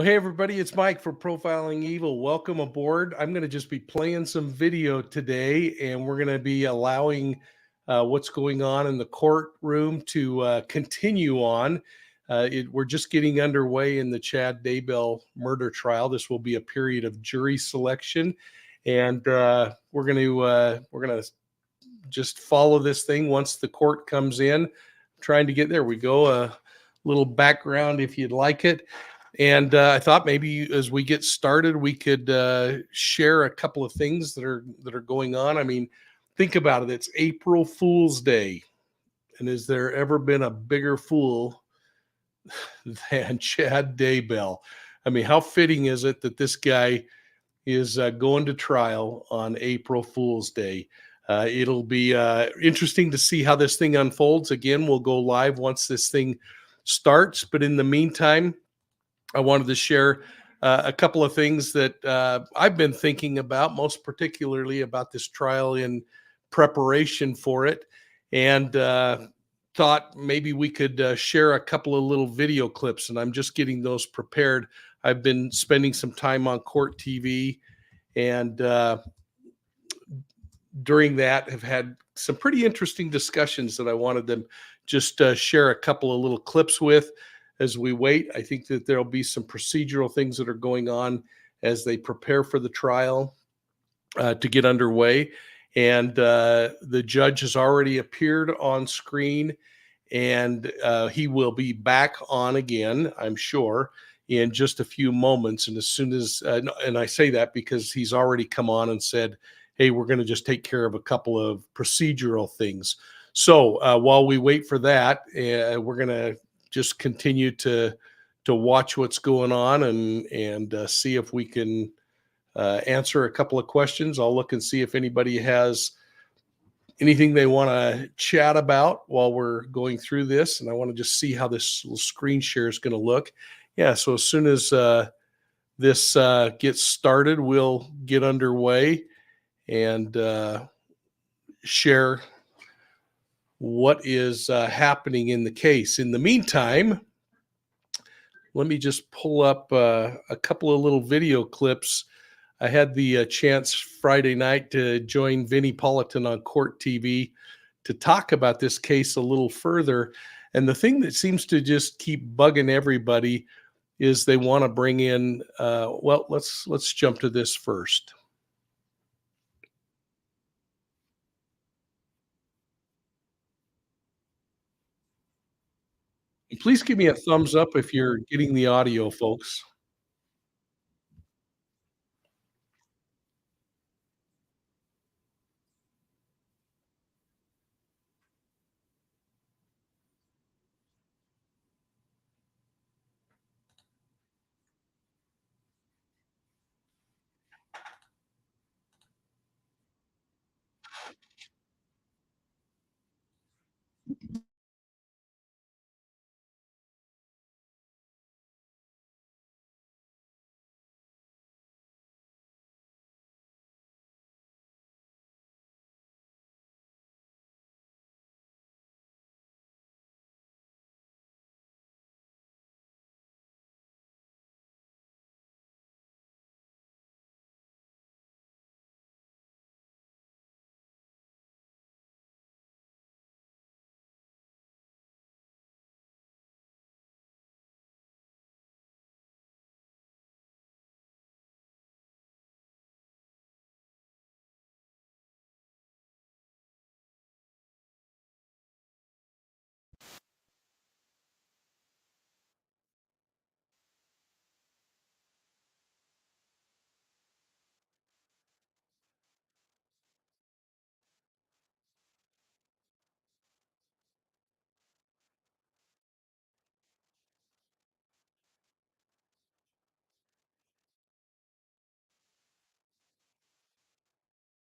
Well, hey everybody, it's Mike for Profiling Evil. Welcome aboard. I'm going to just be playing some video today, and we're going to be allowing what's going on in the courtroom to continue on. We're just getting underway in the Chad Daybell murder trial. This will be a period of jury selection, and we're going to just follow this thing once the court comes in. Trying to get there. We go. A little background if you'd like it. And I thought maybe as we get started, we could share a couple of things that are going on. I mean, think about it. It's April Fool's Day. And has there ever been a bigger fool than Chad Daybell? I mean, how fitting is it that this guy is going to trial on April Fool's Day? It'll be interesting to see how this thing unfolds. Again, we'll go live once this thing starts. But in the meantime, I wanted to share a couple of things that I've been thinking about, most particularly about this trial in preparation for it, and thought maybe we could share a couple of little video clips, and I'm just getting those prepared. I've been spending some time on court TV, and during that have had some pretty interesting discussions that I wanted to just share a couple of little clips with. As we wait, I think that there'll be some procedural things that are going on as they prepare for the trial to get underway. And the judge has already appeared on screen, and he will be back on again, I'm sure, in just a few moments. And as soon as, and I say that because he's already come on and said, hey, we're going to just take care of a couple of procedural things. So while we wait for that, we're going to just continue to watch what's going on and see if we can answer a couple of questions. I'll look and see if anybody has anything they want to chat about while we're going through this. And I want to just see how this little screen share is going to look. Yeah, so as soon as this gets started, we'll get underway and share what is happening in the case. In the meantime, let me just pull up a couple of little video clips. I had the chance Friday night to join Vinnie Politan on Court TV to talk about this case a little further. And the thing that seems to just keep bugging everybody is they want to bring in, well, let's jump to this first. Please give me a thumbs up if you're getting the audio, folks.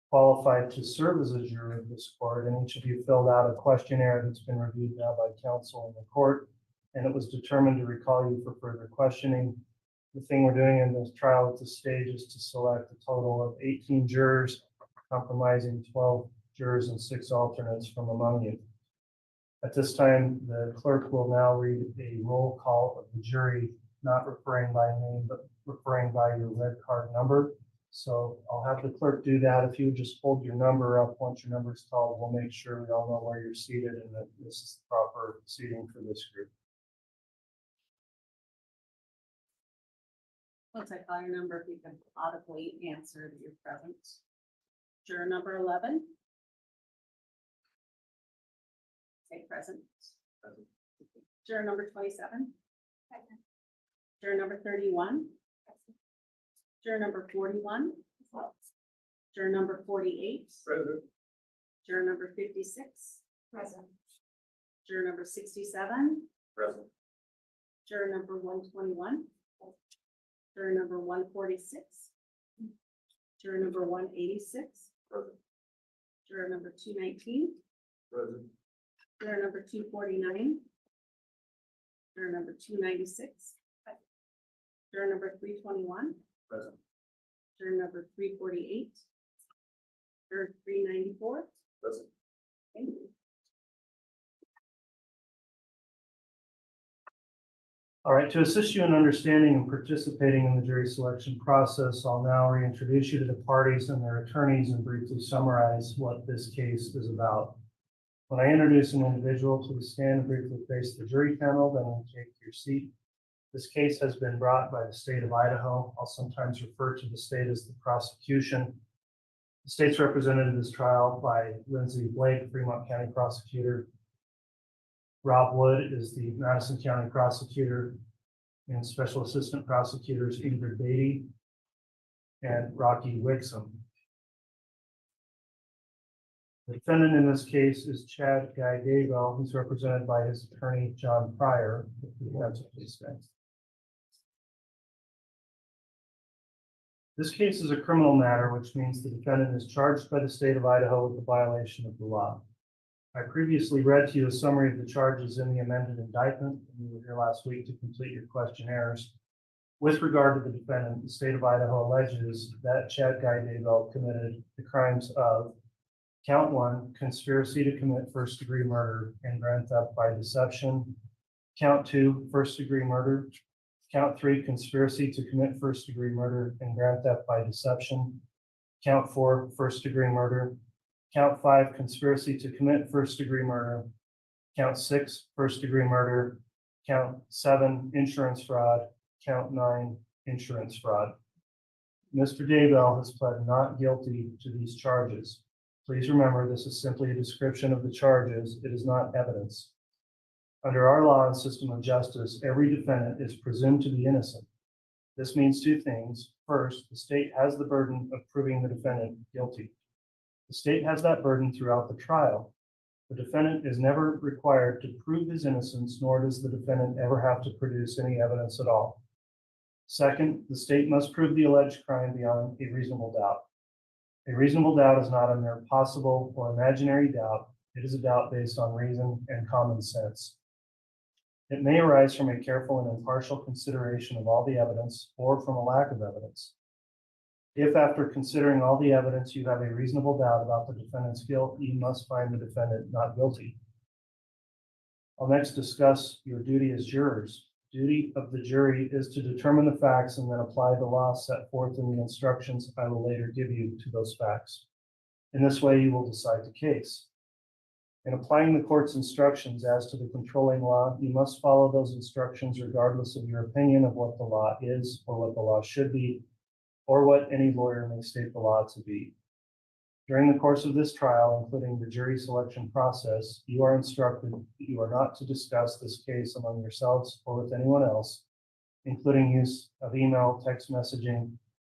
Qualified to serve as a juror of this court, and each of you filled out a questionnaire that's been reviewed now by counsel in the court, and it was determined to recall you for further questioning. The thing we're doing in this trial at this stage is to select a total of 18 jurors, comprising 12 jurors and 6 alternates from among you. At this time, the clerk will now read a roll call of the jury not referring by name, but referring by your red card number. So I'll have the clerk do that. If you would just hold your number up once your number is called, we'll make sure we all know where you're seated and that this is the proper seating for this group. Once I call your number, if you can audibly answer that you're present. Juror number 11. Say present. Present. Juror number 27. Present. Juror number 31. Present. Juror number 41. Present. Juror number 48. Present. Juror number 56. Present. Juror number 67. Present. Juror number 121. Juror number 146. Juror number 186. Present. Juror number 219. Present. Juror number 249. Juror number 296. Juror number 321. Present. Juror number 348. Juror 394. Present. Thank you. All right, to assist you in understanding and participating in the jury selection process, I'll now reintroduce you to the parties and their attorneys and briefly summarize what this case is about. When I introduce an individual to the stand and briefly face the jury panel, then we'll take your seat. This case has been brought by the state of Idaho. I'll sometimes refer to the state as the prosecution. The state's represented in this trial by Lindsay Blake, Fremont County prosecutor. Rob Wood is the Madison County prosecutor, and special assistant prosecutors Ingrid Beatty and Rocky Wixom. The defendant in this case is Chad Guy Daybell, who's represented by his attorney, John Pryor. This case is a criminal matter, which means the defendant is charged by the state of Idaho with the violation of the law. I previously read to you a summary of the charges in the amended indictment, and you were here last week to complete your questionnaires. With regard to the defendant, the state of Idaho alleges that Chad Guy Daybell committed the crimes of count 1, conspiracy to commit first-degree murder and grand theft by deception. Count 2, first-degree murder. Count 3, conspiracy to commit first-degree murder and grand theft by deception. Count 4, first-degree murder. Count 5, conspiracy to commit first-degree murder. Count 6, first-degree murder. Count 7, insurance fraud. Count 9, insurance fraud. Mr. Daybell has pled not guilty to these charges. Please remember, this is simply a description of the charges. It is not evidence. Under our law and system of justice, every defendant is presumed to be innocent. This means two things. First, the state has the burden of proving the defendant guilty. The state has that burden throughout the trial. The defendant is never required to prove his innocence, nor does the defendant ever have to produce any evidence at all. Second, the state must prove the alleged crime beyond a reasonable doubt. A reasonable doubt is not a mere possible or imaginary doubt. It is a doubt based on reason and common sense. It may arise from a careful and impartial consideration of all the evidence or from a lack of evidence. If after considering all the evidence you have a reasonable doubt about the defendant's guilt, you must find the defendant not guilty. I'll next discuss your duty as jurors. Duty of the jury is to determine the facts and then apply the law set forth in the instructions I will later give you to those facts. In this way, you will decide the case. In applying the court's instructions as to the controlling law, you must follow those instructions regardless of your opinion of what the law is or what the law should be, or what any lawyer may state the law to be. During the course of this trial, including the jury selection process, you are instructed that you are not to discuss this case among yourselves or with anyone else, including use of email, text messaging,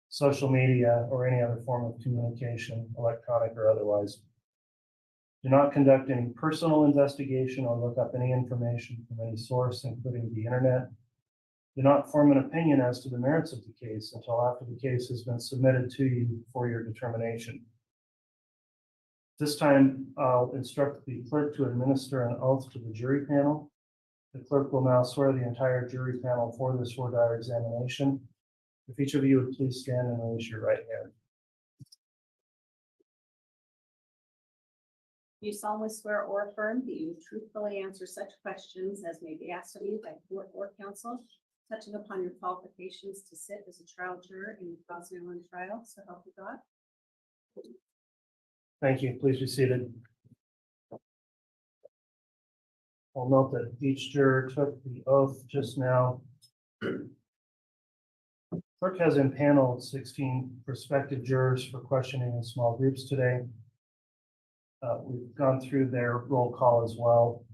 social media, or any other form of communication, electronic or otherwise. Do not conduct any personal investigation or look up any information from any source, including the internet. Do not form an opinion as to the merits of the case until after the case has been submitted to you for your determination. This time, I'll instruct the clerk to administer an oath to the jury panel. The clerk will now swear the entire jury panel for this voir dire examination. If each of you would please stand and raise your right hand. You solemnly swear or affirm that you truthfully answer such questions as may be asked of you by court or counsel, touching upon your qualifications to sit as a trial juror in the Thousand Island trial, so help you God. Thank you. Please be seated. I'll note that each juror took the oath just now. Clerk has impaneled 16 prospective jurors for questioning in small groups today. We've gone through their roll call as well.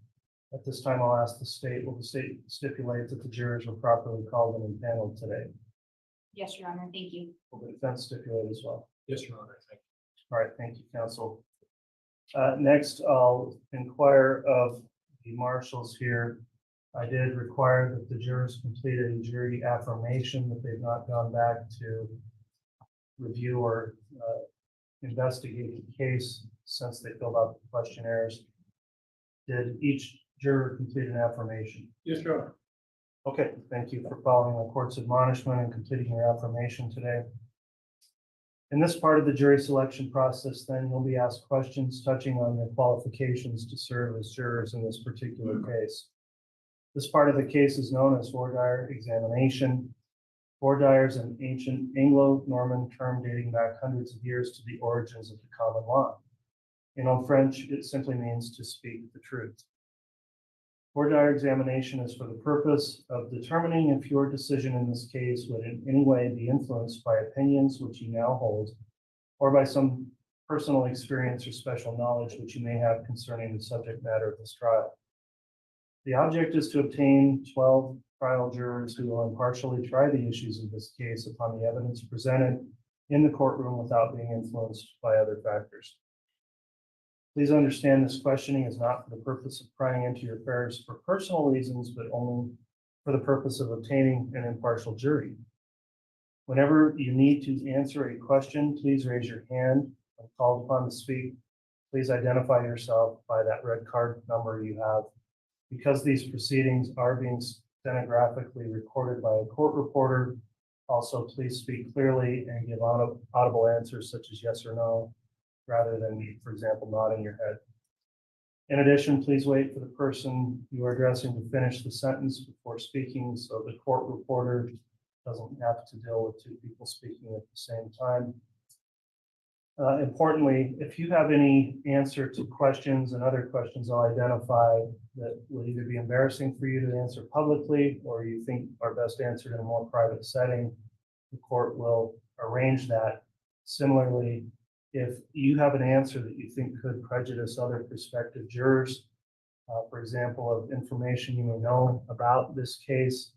At this time, I'll ask the state, will the state stipulate that the jurors were properly called and impaneled today? Yes, Your Honor, thank you. Will the defense stipulate as well? Yes, Your Honor. Thank you. All right, thank you, counsel. Next, I'll inquire of the marshals here. I did require that the jurors complete a jury affirmation that they've not gone back to review or investigate the case since they filled out the questionnaires. Did each juror complete an affirmation? Yes, Your Honor. Okay, thank you for following the court's admonishment and completing your affirmation today. In this part of the jury selection process, then you'll be asked questions touching on your qualifications to serve as jurors in this particular case. This part of the case is known as voir dire examination. Voir dire is an ancient Anglo-Norman term dating back hundreds of years to the origins of the common law. In Old French, it simply means to speak the truth. Voir dire examination is for the purpose of determining if your decision in this case would in any way be influenced by opinions which you now hold, or by some personal experience or special knowledge which you may have concerning the subject matter of this trial. The object is to obtain 12 trial jurors who will impartially try the issues of this case upon the evidence presented in the courtroom without being influenced by other factors. Please understand this questioning is not for the purpose of prying into your affairs for personal reasons, but only for the purpose of obtaining an impartial jury. Whenever you need to answer a question, please raise your hand. When called upon to speak, please identify yourself by that red card number you have. Because these proceedings are being stenographically recorded by a court reporter, also please speak clearly and give audible answers such as yes or no, rather than, for example, nodding your head. In addition, please wait for the person you are addressing to finish the sentence before speaking, so the court reporter doesn't have to deal with two people speaking at the same time. Importantly, if you have any answer to questions and other questions I'll identify that would either be embarrassing for you to answer publicly or you think are best answered in a more private setting, the court will arrange that. Similarly, if you have an answer that you think could prejudice other prospective jurors, for example, of information you may know about this case,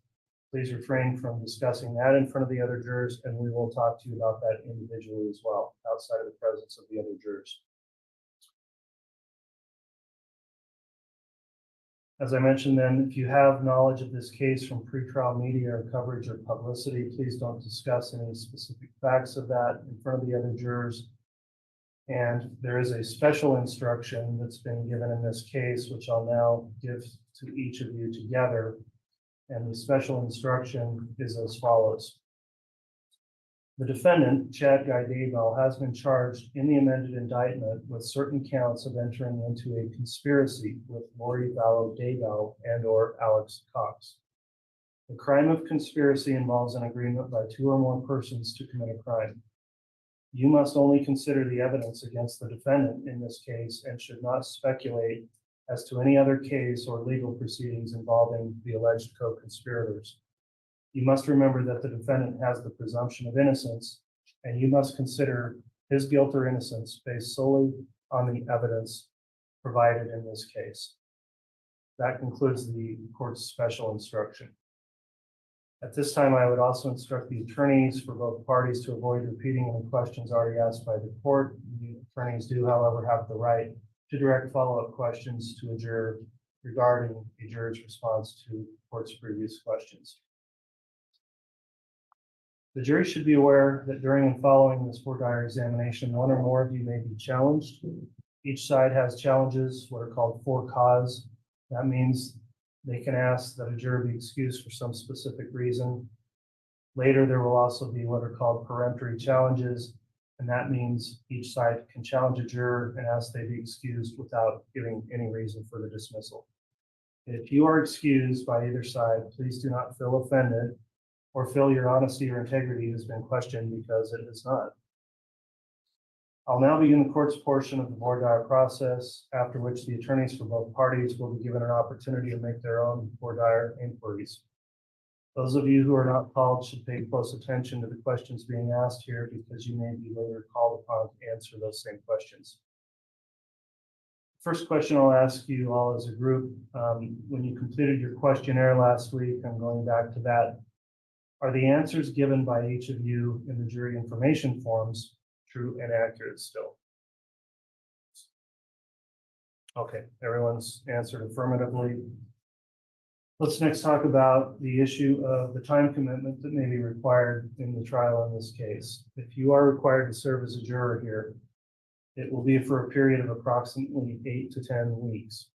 please refrain from discussing that in front of the other jurors, and we will talk to you about that individually as well, outside of the presence of the other jurors. As I mentioned then, if you have knowledge of this case from pretrial media or coverage or publicity, please don't discuss any specific facts of that in front of the other jurors. And there is a special instruction that's been given in this case, which I'll now give to each of you together. And the special instruction is as follows. The defendant, Chad Guy Daybell, has been charged in the amended indictment with certain counts of entering into a conspiracy with Vallow Daybell and or Alex Cox. The crime of conspiracy involves an agreement by two or more persons to commit a crime. You must only consider the evidence against the defendant in this case and should not speculate as to any other case or legal proceedings involving the alleged co-conspirators. You must remember that the defendant has the presumption of innocence, and you must consider his guilt or innocence based solely on the evidence provided in this case. That concludes the court's special instruction. At this time, I would also instruct the attorneys for both parties to avoid repeating any questions already asked by the court. The attorneys do, however, have the right to direct follow-up questions to a juror regarding a juror's response to the court's previous questions. The jury should be aware that during and following this voir dire examination, one or more of you may be challenged. Each side has challenges, what are called for cause. That means they can ask that a juror be excused for some specific reason. Later, there will also be what are called peremptory challenges, and that means each side can challenge a juror and ask they be excused without giving any reason for the dismissal. If you are excused by either side, please do not feel offended or feel your honesty or integrity has been questioned because it is not. I'll now begin the court's portion of the voir dire process, after which the attorneys for both parties will be given an opportunity to make their own voir dire inquiries. Those of you who are not called should pay close attention to the questions being asked here because you may be later called upon to answer those same questions. First question I'll ask you all as a group, when you completed your questionnaire last week, I'm going back to that. Are the answers given by each of you in the jury information forms true and accurate still? Okay, everyone's answered affirmatively. Let's next talk about the issue of the time commitment that may be required in the trial in this case. If you are required to serve as a juror here, it will be for a period of approximately 8 to 10 weeks.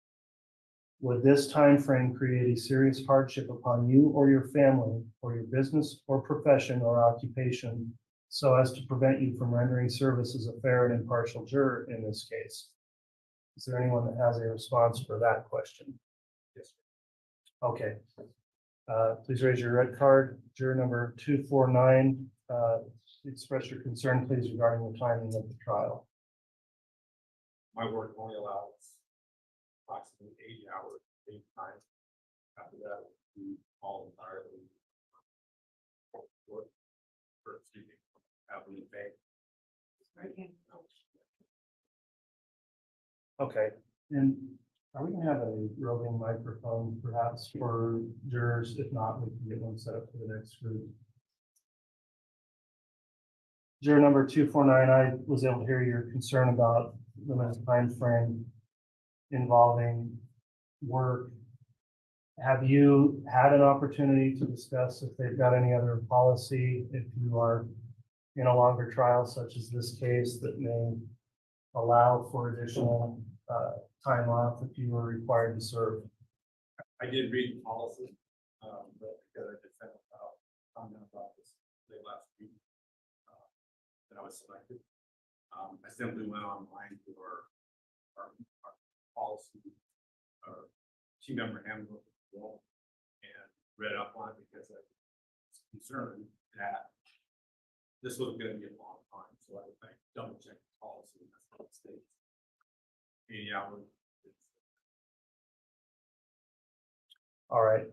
Would this time frame create a serious hardship upon you or your family or your business or profession or occupation so as to prevent you from rendering service as a fair and impartial juror in this case? Is there anyone that has a response for that question? Yes. Okay. Please raise your red card. Juror number 249, express your concern, please, regarding the timing of the trial. My work only allows approximately 80 hours of time. After that, we all entirely work for happily paid. Okay, and are we gonna have a roving microphone perhaps for jurors? If not, we can get one set up for the next group. Juror number 249, I was able to hear your concern about limited time frame involving work. Have you had an opportunity to discuss if they've got any other policy, if you are in a longer trial such as this case, that may allow for additional time off if you were required to serve? I did read the policy, but because I did found out about this late last week, that I was selected. I simply went online to our policy, our team member handbook, and read up on it because I was concerned that this was going to be a long time. So I double checked the policy, and that's what it states. 80 hours. All right.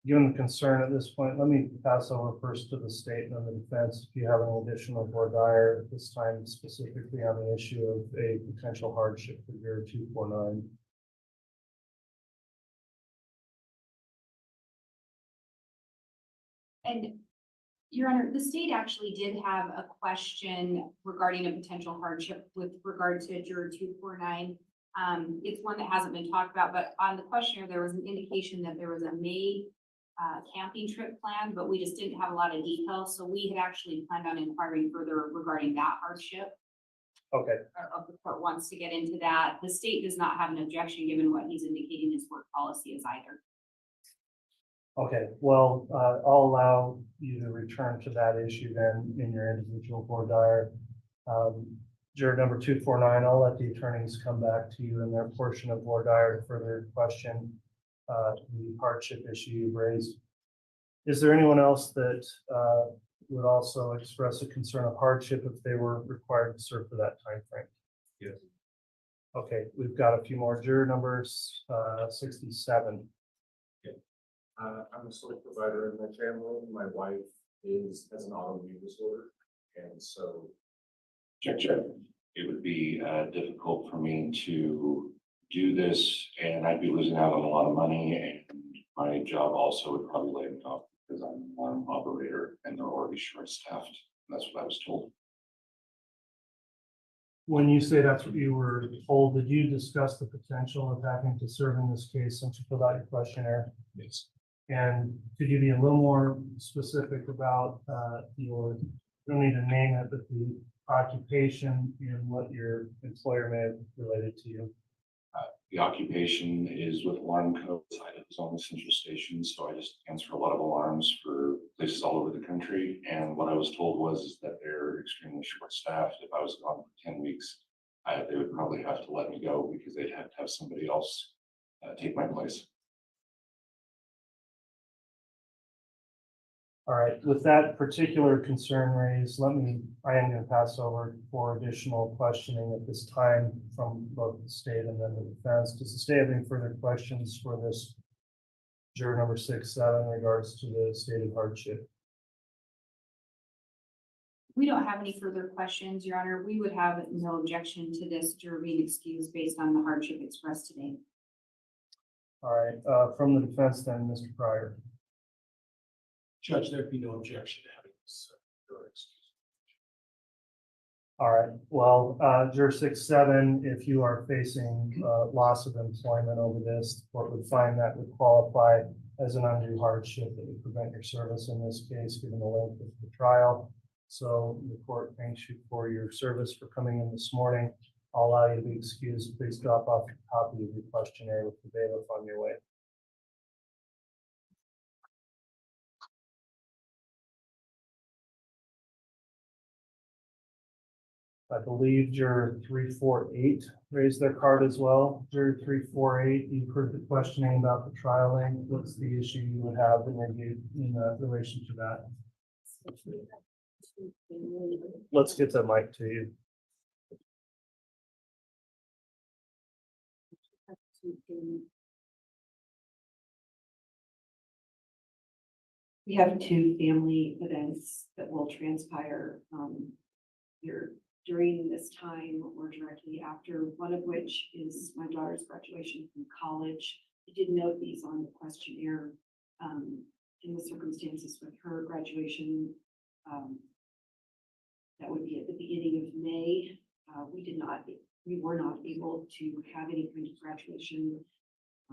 Given the concern at this point, let me pass over first to the state and then the defense. If you have any additional voir dire at this time, specifically on the issue of a potential hardship for juror 249. And Your Honor, the state actually did have a question regarding a potential hardship with regard to juror 249. It's one that hasn't been talked about, but on the questionnaire, there was an indication that there was a May camping trip planned, but we just didn't have a lot of details. So we had actually planned on inquiring further regarding that hardship. Okay. Of the court wants to get into that. The state does not have an objection given what he's indicating his work policy is either. Okay, well, I'll allow you to return to that issue then in your individual voir dire. Juror number 249, I'll let the attorneys come back to you in their portion of voir dire to further question the hardship issue you've raised. Is there anyone else that would also express a concern of hardship if they were required to serve for that time frame? Yes. Okay, we've got a few more. Juror numbers 67. I'm a sole provider in my family. My wife has an autoimmune disorder, and so Check. It would be difficult for me to do this, and I'd be losing out on a lot of money, and my job also would probably lay me off because I'm an alarm operator and they're already short-staffed. That's what I was told. When you say that's what you were told, did you discuss the potential of having to serve in this case since you filled out your questionnaire? Yes. And could you be a little more specific about your, you don't need to name it, but the occupation and what your employer may have related to you? The occupation is with alarm codes. I was on the central station, so I just answer a lot of alarms for places all over the country. And what I was told was that they're extremely short-staffed. If I was gone for 10 weeks, they would probably have to let me go because they'd have to have somebody else take my place. All right, with that particular concern raised, I am going to pass over for additional questioning at this time from both the state and then the defense. Does the state have any further questions for this juror number 6-7 in regards to the stated hardship? We don't have any further questions, Your Honor. We would have no objection to this juror being excused based on the hardship expressed today. All right, from the defense then, Mr. Pryor. Judge, there'd be no objection to having this juror excused. All right, well, juror 6-7, if you are facing loss of employment over this, the court would find that would qualify as an undue hardship that would prevent your service in this case, given the length of the trial. So the court thanks you for your service for coming in this morning. I'll allow you to be excused. Please drop off a copy of your questionnaire with the bailiff on your way. I believe juror 348 raised their card as well. Juror 348, you've heard the questioning about the trial length. What's the issue you would have in relation to that? Let's get the mic to you. We have two family events that will transpire here during this time or directly after, one of which is my daughter's graduation from college. I did note these on the questionnaire in the circumstances with her graduation. That would be at the beginning of May. We were not able to have any kind of graduation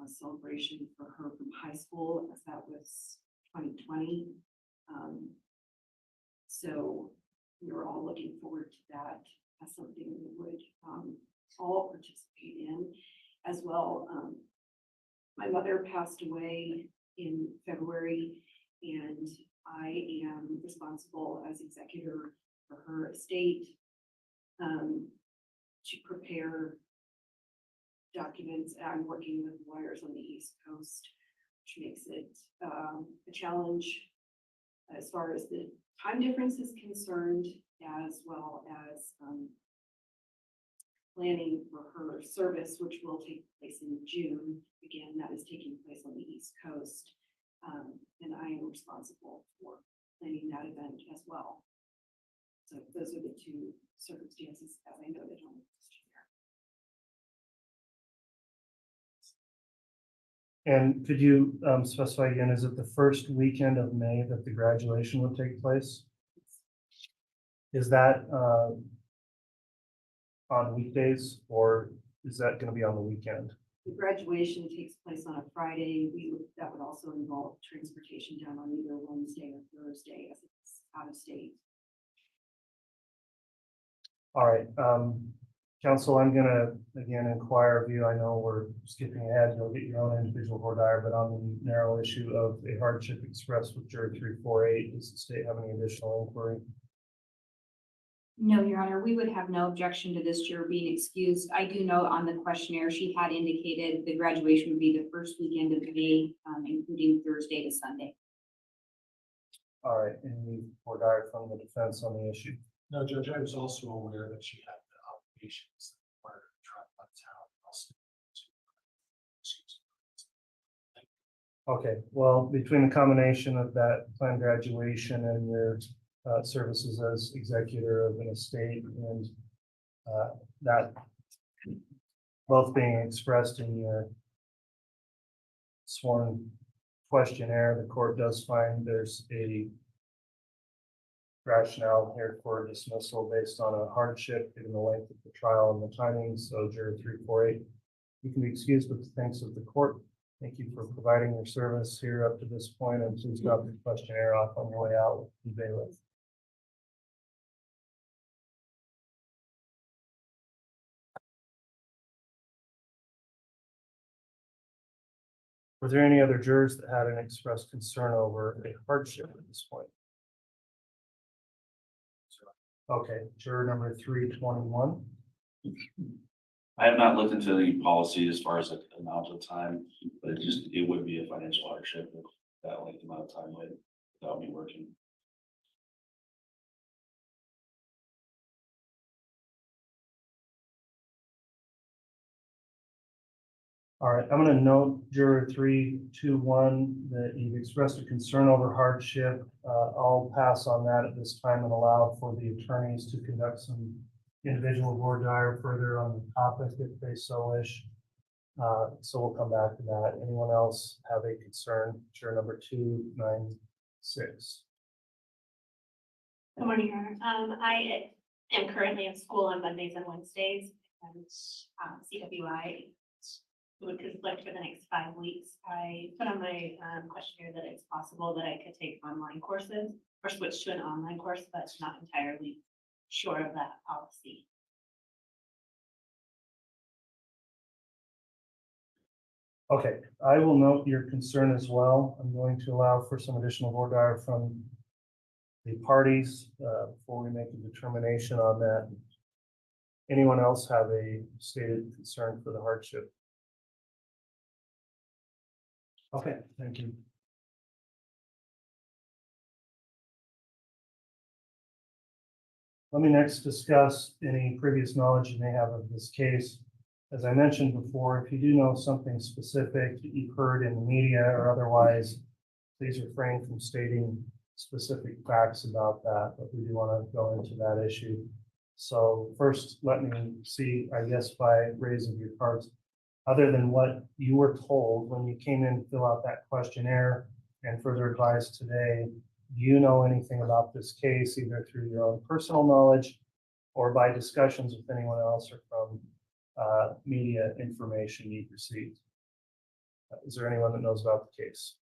celebration for her from high school, as that was 2020. So we were all looking forward to that as something we would all participate in as well. My mother passed away in February, and I am responsible as executor for her estate to prepare documents. I'm working with lawyers on the East Coast, which makes it a challenge as far as the time difference is concerned, as well as planning for her service, which will take place in June. Again, that is taking place on the East Coast. And I am responsible for planning that event as well. So those are the two circumstances as I noted on the questionnaire. And could you specify again, is it the first weekend of May that the graduation would take place? Is that on weekdays, or is that going to be on the weekend? The graduation takes place on a Friday. That would also involve transportation down on either Wednesday or Thursday as it's out of state. All right, counsel, I'm gonna again inquire of you. I know we're skipping ahead. You'll get your own individual voir dire, but on the narrow issue of a hardship expressed with juror 348, does the state have any additional inquiry? No, Your Honor, we would have no objection to this juror being excused. I do know on the questionnaire, she had indicated the graduation would be the first weekend of May, including Thursday to Sunday. All right, any voir dire from the defense on the issue? No, Judge, I was also aware that she had the obligations that required her to travel out of town. Okay, well, between the combination of that planned graduation and your services as executor of an estate and that both being expressed in your sworn questionnaire, the court does find there's a rationale here for dismissal based on a hardship given the length of the trial and the timing. So juror 348, you can be excused with the thanks of the court. Thank you for providing your service here up to this point, and please drop your questionnaire off on your way out with the bailiff. Were there any other jurors that had an expressed concern over a hardship at this point? Okay, juror number 321. I have not looked into the policy as far as the amount of time, but it would be a financial hardship if that length amount of time without me working. All right, I'm gonna note juror 321 that you've expressed a concern over hardship. I'll pass on that at this time and allow for the attorneys to conduct some individual voir dire further on the topic if they so wish. So we'll come back to that. Anyone else have a concern? Juror number 296. Good morning, Your Honor. I am currently in school on Mondays and Wednesdays, and CWI would conflict for the next 5 weeks. I put on my questionnaire that it's possible that I could take online courses or switch to an online course, but not entirely sure of that policy. Okay, I will note your concern as well. I'm going to allow for some additional voir dire from the parties before we make a determination on that. Anyone else have a stated concern for the hardship? Okay, thank you. Let me next discuss any previous knowledge you may have of this case. As I mentioned before, if you do know something specific that you've heard in the media or otherwise, please refrain from stating specific facts about that, but we do want to go into that issue. So first, let me see, I guess, by raise of your cards, other than what you were told when you came in to fill out that questionnaire and further advice today, do you know anything about this case, either through your own personal knowledge or by discussions with anyone else or from media information you've received? Is there anyone that knows about the case?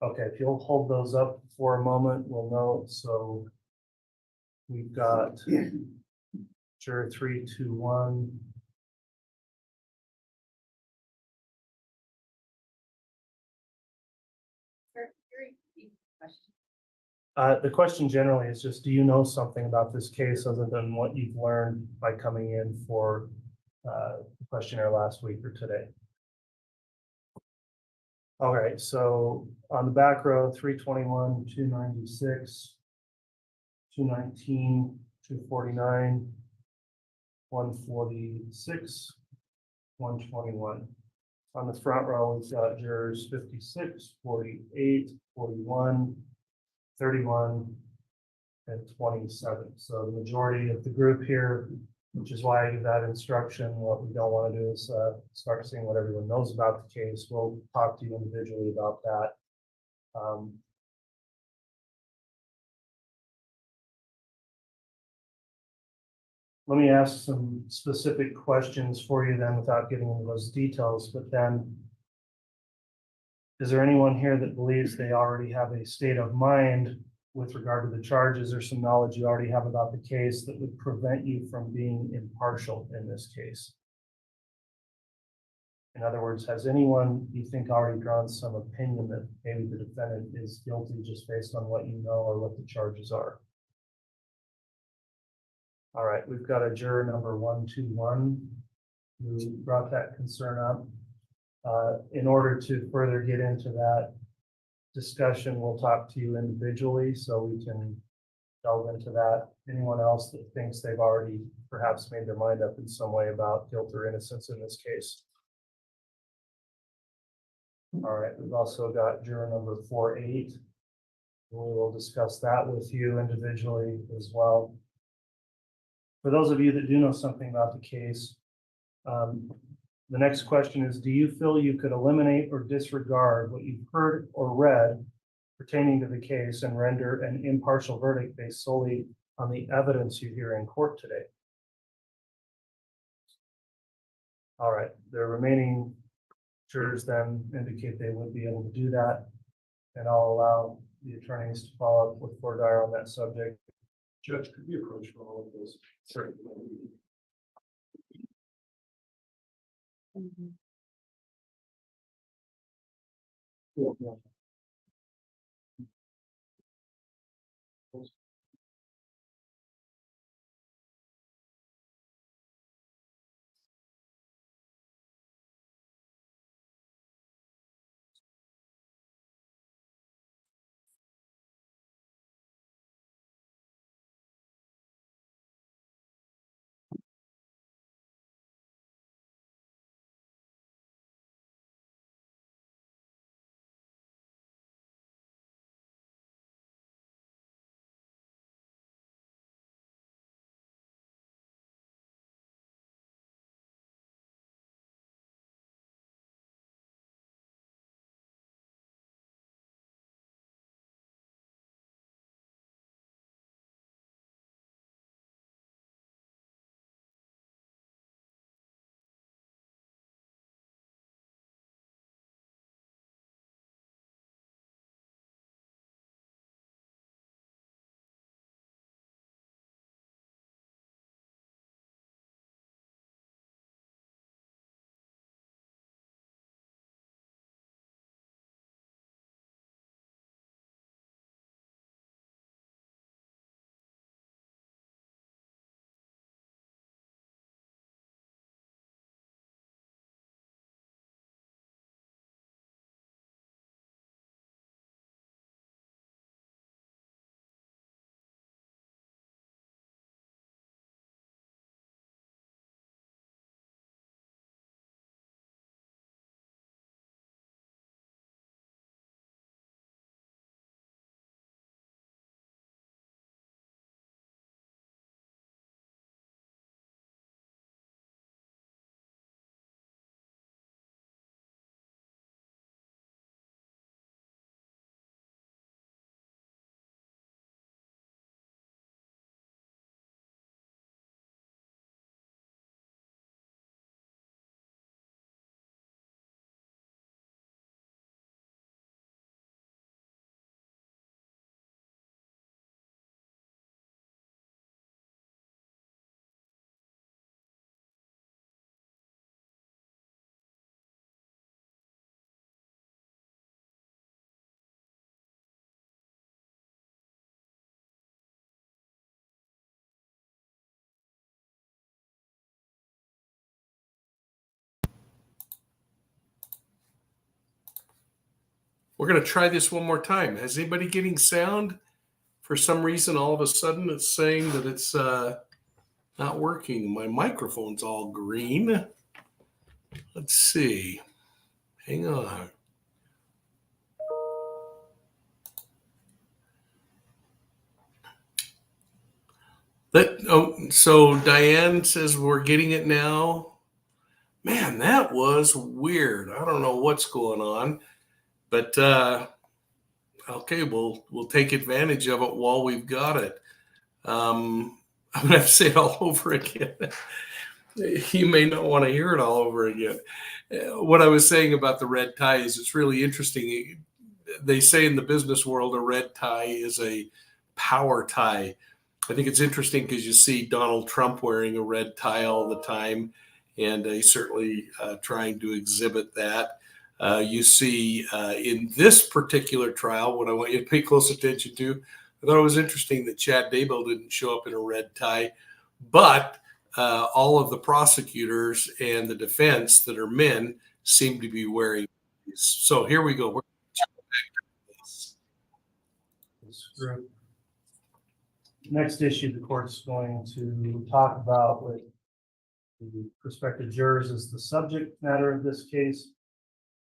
Okay, if you'll hold those up for a moment, we'll know. So we've got juror 321. The question generally is just, do you know something about this case other than what you've learned by coming in for the questionnaire last week or today? All right, so on the back row, 321, 296, 219, 249, 146, 121. On the front row, we've got jurors 56, 48, 41, 31, and 27. So the majority of the group here, which is why I give that instruction. What we don't want to do is start seeing what everyone knows about the case. We'll talk to you individually about that. Let me ask some specific questions for you then without getting into those details, but then is there anyone here that believes they already have a state of mind with regard to the charges or some knowledge you already have about the case that would prevent you from being impartial in this case? In other words, has anyone you think already drawn some opinion that maybe the defendant is guilty just based on what you know or what the charges are? All right, we've got a juror number 121 who brought that concern up. In order to further get into that discussion, we'll talk to you individually so we can delve into that. Anyone else that thinks they've already perhaps made their mind up in some way about guilt or innocence in this case? All right, we've also got juror number 48. We will discuss that with you individually as well. For those of you that do know something about the case, the next question is, do you feel you could eliminate or disregard what you've heard or read pertaining to the case and render an impartial verdict based solely on the evidence you hear in court today? All right, the remaining jurors then indicate they would be able to do that, and I'll allow the attorneys to follow up with voir dire on that subject. Judge, could we approach for all of those? Sure. We're going to try this one more time. Is anybody getting sound? For some reason, all of a sudden, it's saying that it's not working. My microphone's all green. Let's see. Hang on. So Diane says we're getting it now. Man, that was weird. I don't know what's going on, but okay, we'll take advantage of it while we've got it. I'm gonna have to say it all over again. You may not want to hear it all over again. What I was saying about the red tie is it's really interesting. They say in the business world a red tie is a power tie. I think it's interesting because you see Donald Trump wearing a red tie all the time, and he's certainly trying to exhibit that. You see in this particular trial, what I want you to pay close attention to, I thought it was interesting that Chad Daybell didn't show up in a red tie, but all of the prosecutors and the defense that are men seem to be wearing these. So here we go. This group. Next issue the court's going to talk about with the prospective jurors is the subject matter of this case.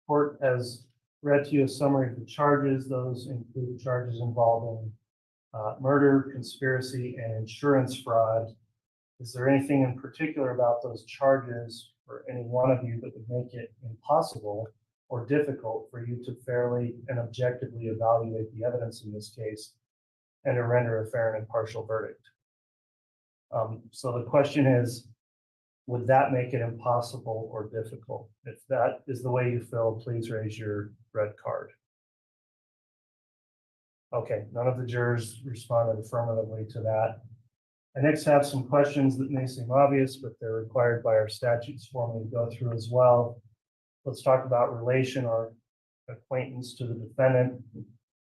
Court has read to you a summary of the charges. Those include charges involving murder, conspiracy, and insurance fraud. Is there anything in particular about those charges for any one of you that would make it impossible or difficult for you to fairly and objectively evaluate the evidence in this case and to render a fair and impartial verdict? So the question is, would that make it impossible or difficult? If that is the way you feel, please raise your red card. Okay, none of the jurors responded affirmatively to that. I next have some questions that may seem obvious, but they're required by our statutes for me to go through as well. Let's talk about relation or acquaintance to the defendant.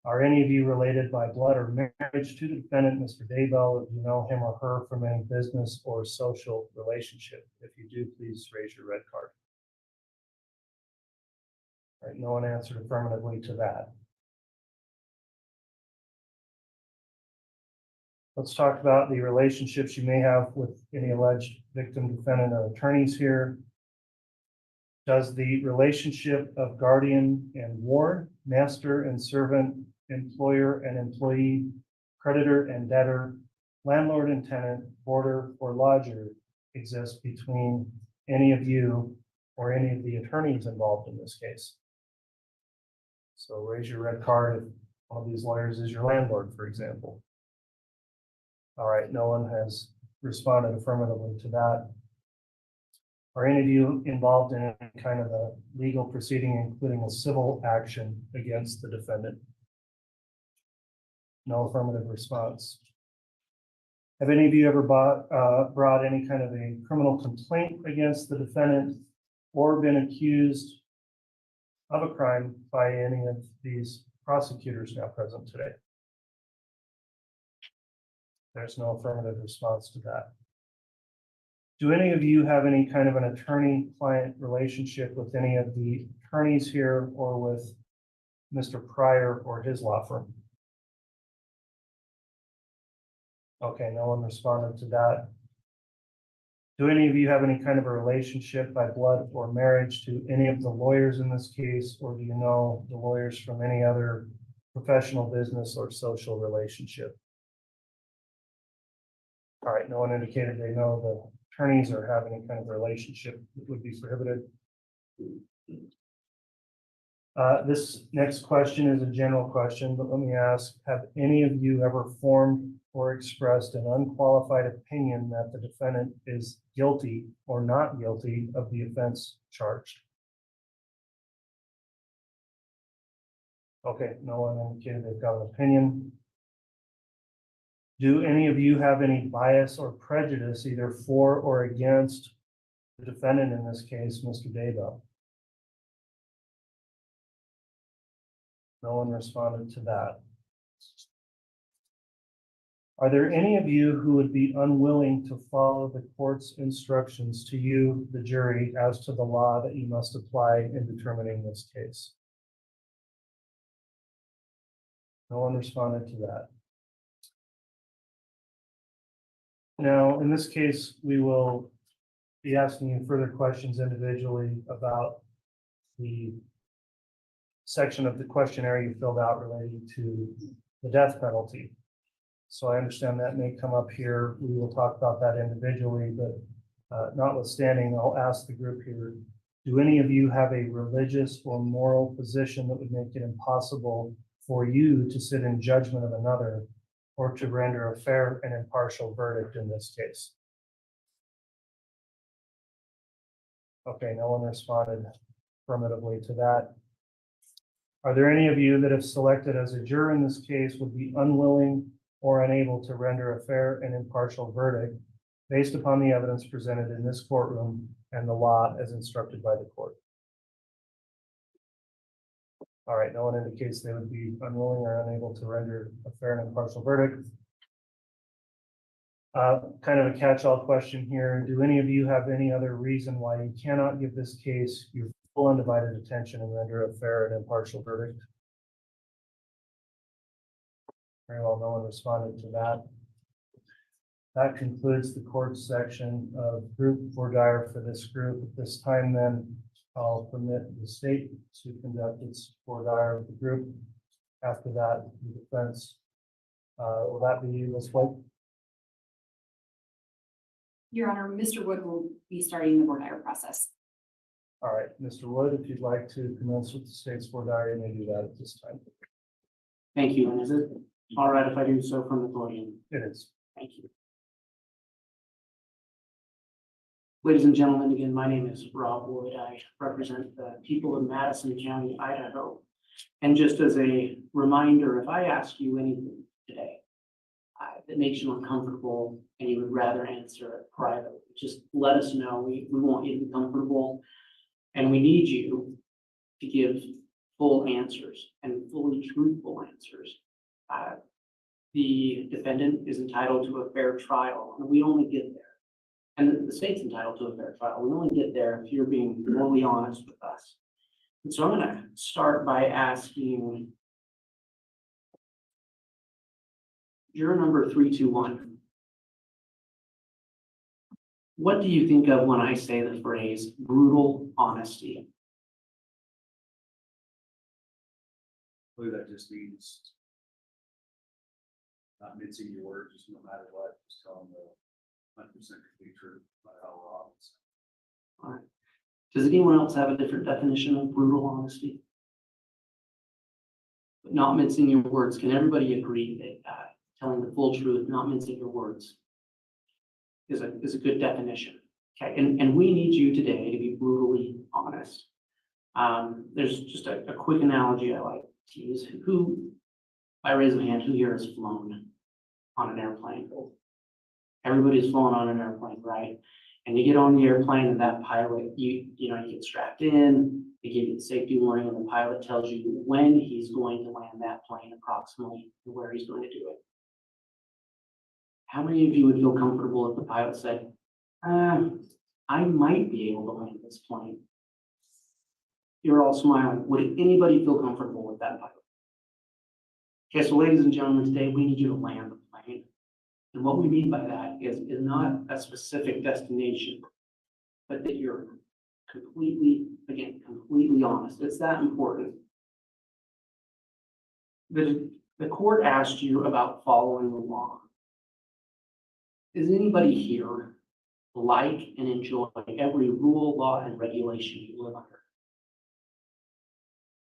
Are any of you related by blood or marriage to the defendant, Mr. Daybell? If you know him or her from any business or social relationship? If you do, please raise your red card. All right, no one answered affirmatively to that. Let's talk about the relationships you may have with any alleged victim, defendant, or attorneys here. Does the relationship of guardian and ward, master and servant, employer and employee, creditor and debtor, landlord and tenant, boarder or lodger exist between any of you or any of the attorneys involved in this case? So raise your red card if one of these lawyers is your landlord, for example. All right, no one has responded affirmatively to that. Are any of you involved in any kind of a legal proceeding, including a civil action against the defendant? No affirmative response. Have any of you ever brought any kind of a criminal complaint against the defendant or been accused of a crime by any of these prosecutors now present today? There's no affirmative response to that. Do any of you have any kind of an attorney-client relationship with any of the attorneys here or with Mr. Pryor or his law firm? Okay, no one responded to that. Do any of you have any kind of a relationship by blood or marriage to any of the lawyers in this case, or do you know the lawyers from any other professional, business, or social relationship? All right, no one indicated they know the attorneys or have any kind of relationship that would be prohibited. This next question is a general question, but let me ask, have any of you ever formed or expressed an unqualified opinion that the defendant is guilty or not guilty of the offense charged? Okay, no one indicated they've got an opinion. Do any of you have any bias or prejudice either for or against the defendant, in this case, Mr. Daybell? No one responded to that. Are there any of you who would be unwilling to follow the court's instructions to you, the jury, as to the law that you must apply in determining this case? No one responded to that. Now, in this case, we will be asking you further questions individually about the section of the questionnaire you filled out relating to the death penalty. So I understand that may come up here. We will talk about that individually, but notwithstanding, I'll ask the group here, do any of you have a religious or moral position that would make it impossible for you to sit in judgment of another or to render a fair and impartial verdict in this case? Okay, no one responded affirmatively to that. Are there any of you that, if selected as a juror in this case, would be unwilling or unable to render a fair and impartial verdict based upon the evidence presented in this courtroom and the law as instructed by the court? All right, no one indicates they would be unwilling or unable to render a fair and impartial verdict. Kind of a catch-all question here. Do any of you have any other reason why you cannot give this case your full undivided attention and render a fair and impartial verdict? Very well, no one responded to that. That concludes the court section of group voir dire for this group. At this time, then, I'll permit the state to conduct its voir dire of the group. After that, the defense. Will that be you, Ms. White? Your Honor, Mr. Wood will be starting the voir dire process. All right, Mr. Wood, if you'd like to commence with the state's voir dire, you may do that at this time. Thank you. And is it all right if I do so from the podium? It is. Thank you. Ladies and gentlemen, again, my name is Rob Wood. I represent the people of Madison County, Idaho. And just as a reminder, if I ask you anything today that makes you uncomfortable and you would rather answer it privately, just let us know. We want you to be comfortable, and we need you to give full answers and fully truthful answers, the defendant is entitled to a fair trial, and we only get there. And the state's entitled to a fair trial. We only get there if you're being fully honest with us. And so I'm going to start by asking juror number 321. What do you think of when I say the phrase brutal honesty? I believe that just means not mincing your words, just no matter what, just telling the 100% complete truth about how we're honest. All right. Does anyone else have a different definition of brutal honesty? But not mincing your words. Can everybody agree that telling the full truth, not mincing your words, is a good definition? Okay, and we need you today to be brutally honest. There's just a quick analogy I like to use. Who, by raise of hand, who here has flown on an airplane? Everybody's flown on an airplane, right? And you get on the airplane and that pilot, you get strapped in, they give you the safety warning, and the pilot tells you when he's going to land that plane approximately and where he's going to do it. How many of you would feel comfortable if the pilot said, I might be able to land this plane? You're all smiling. Would anybody feel comfortable with that pilot? Okay, so ladies and gentlemen, today we need you to land the plane. And what we mean by that is not a specific destination, but that you're completely honest. It's that important. The court asked you about following the law. Does anybody here like and enjoy every rule, law, and regulation you live under?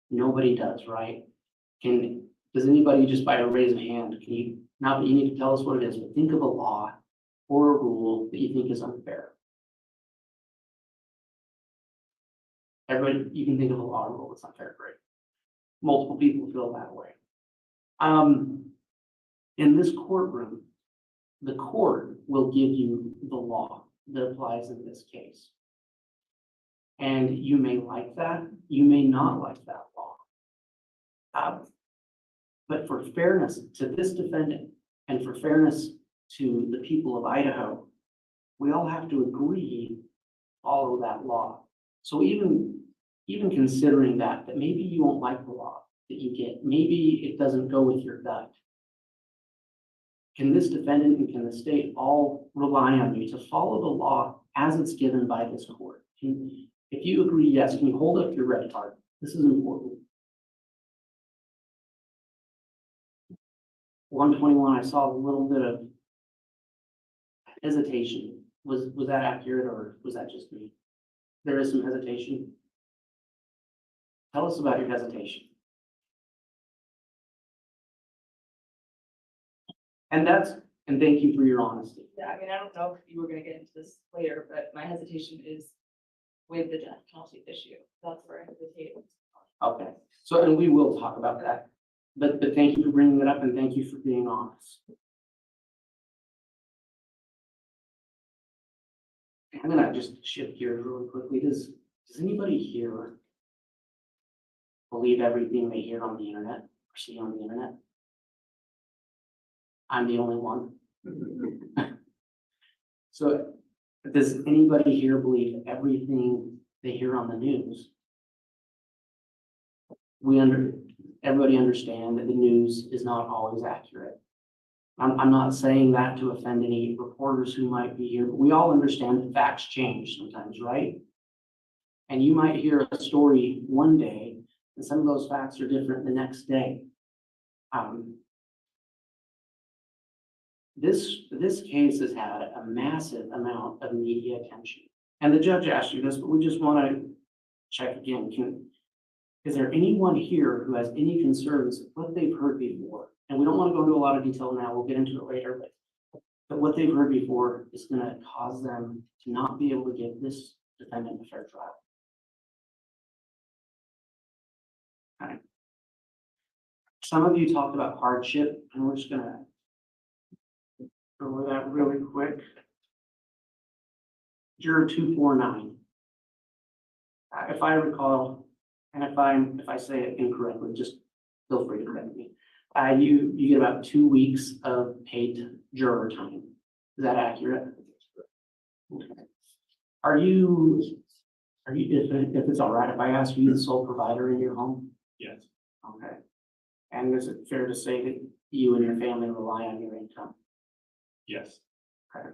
Nobody does, right? Does anybody, just by a raise of hand, can you, not that you need to tell us what it is, but think of a law or a rule that you think is unfair? Everybody, you can think of a law or rule that's unfair, great. Multiple people feel that way. In this courtroom, the court will give you the law that applies in this case. And you may like that, you may not like that law. But for fairness to this defendant and for fairness to the people of Idaho, we all have to agree, follow that law. So even considering that maybe you won't like the law that you get, maybe it doesn't go with your gut. Can this defendant and can the state all rely on you to follow the law as it's given by this court? If you agree, yes, can you hold up your red card? This is important. 121, I saw a little bit of hesitation. Was that accurate, or was that just me? There is some hesitation. Tell us about your hesitation. And thank you for your honesty. Yeah, I mean, I don't know if you were gonna get into this later, but my hesitation is with the death penalty issue. That's where I hesitate. Okay, so, and we will talk about that. But thank you for bringing it up, and thank you for being honest. I'm gonna just shift gears really quickly. Does anybody here believe everything they hear on the internet or see on the internet? I'm the only one. So does anybody here believe everything they hear on the news? Everybody understand that the news is not always accurate. I'm not saying that to offend any reporters who might be here, but we all understand that facts change sometimes, right? And you might hear a story one day, and some of those facts are different the next day. This case has had a massive amount of media attention. And the judge asked you this, but we just want to check again. Is there anyone here who has any concerns with what they've heard before? And we don't want to go into a lot of detail now, we'll get into it later, but what they've heard before is going to cause them to not be able to give this defendant a fair trial. All right. Some of you talked about hardship, and we're just going to go over that really quick. Juror 249. If I recall, And if I say it incorrectly, just feel free to correct me. You get about 2 weeks of paid juror time. Is that accurate? Okay. Are you, if it's all right, if I ask you the sole provider in your home? Yes, Okay. And is it fair to say that you and your family rely on your income? yes, Okay.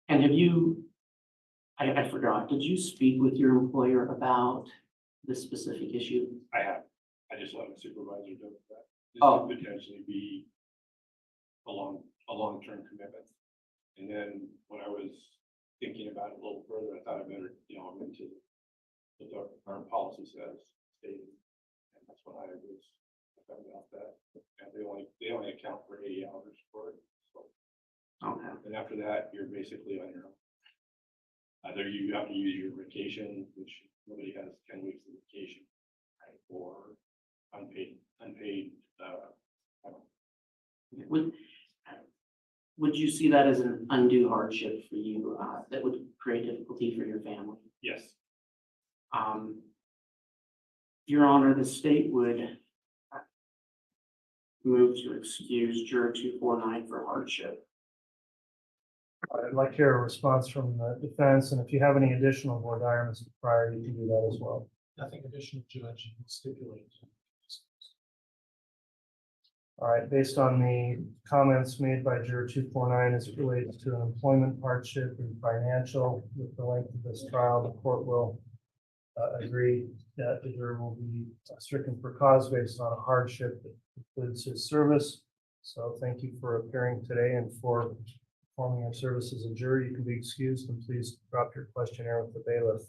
And have you, I forgot, did you speak with your employer about this specific issue? I have. I just let my supervisor know that. This Oh. could potentially be a long-term commitment. And then when I was thinking about it a little further, I thought I better, I'm into what our policy says, stated. And that's when I found out that, and they only account for 80 hours for it. So, Okay. and after that, you're basically on your own. Either you have to use your vacation, which nobody has 10 weeks of vacation, right? Or unpaid, Would you see that as an undue hardship for you, that would create difficulty for your family? yes, Your Honor, the state would move to excuse juror 249 for hardship. I'd like to hear a response from the defense, and if you have any additional voir dire, Mr. Pryor, you can do that as well. Nothing additional, Judge, you can stipulate. All right, based on the comments made by juror 249 as it relates to an employment hardship and financial with the length of this trial, the court will agree that the juror will be stricken for cause based on a hardship that includes his service. So thank you for appearing today and for performing your service as a juror. You can be excused, and please drop your questionnaire with the bailiff.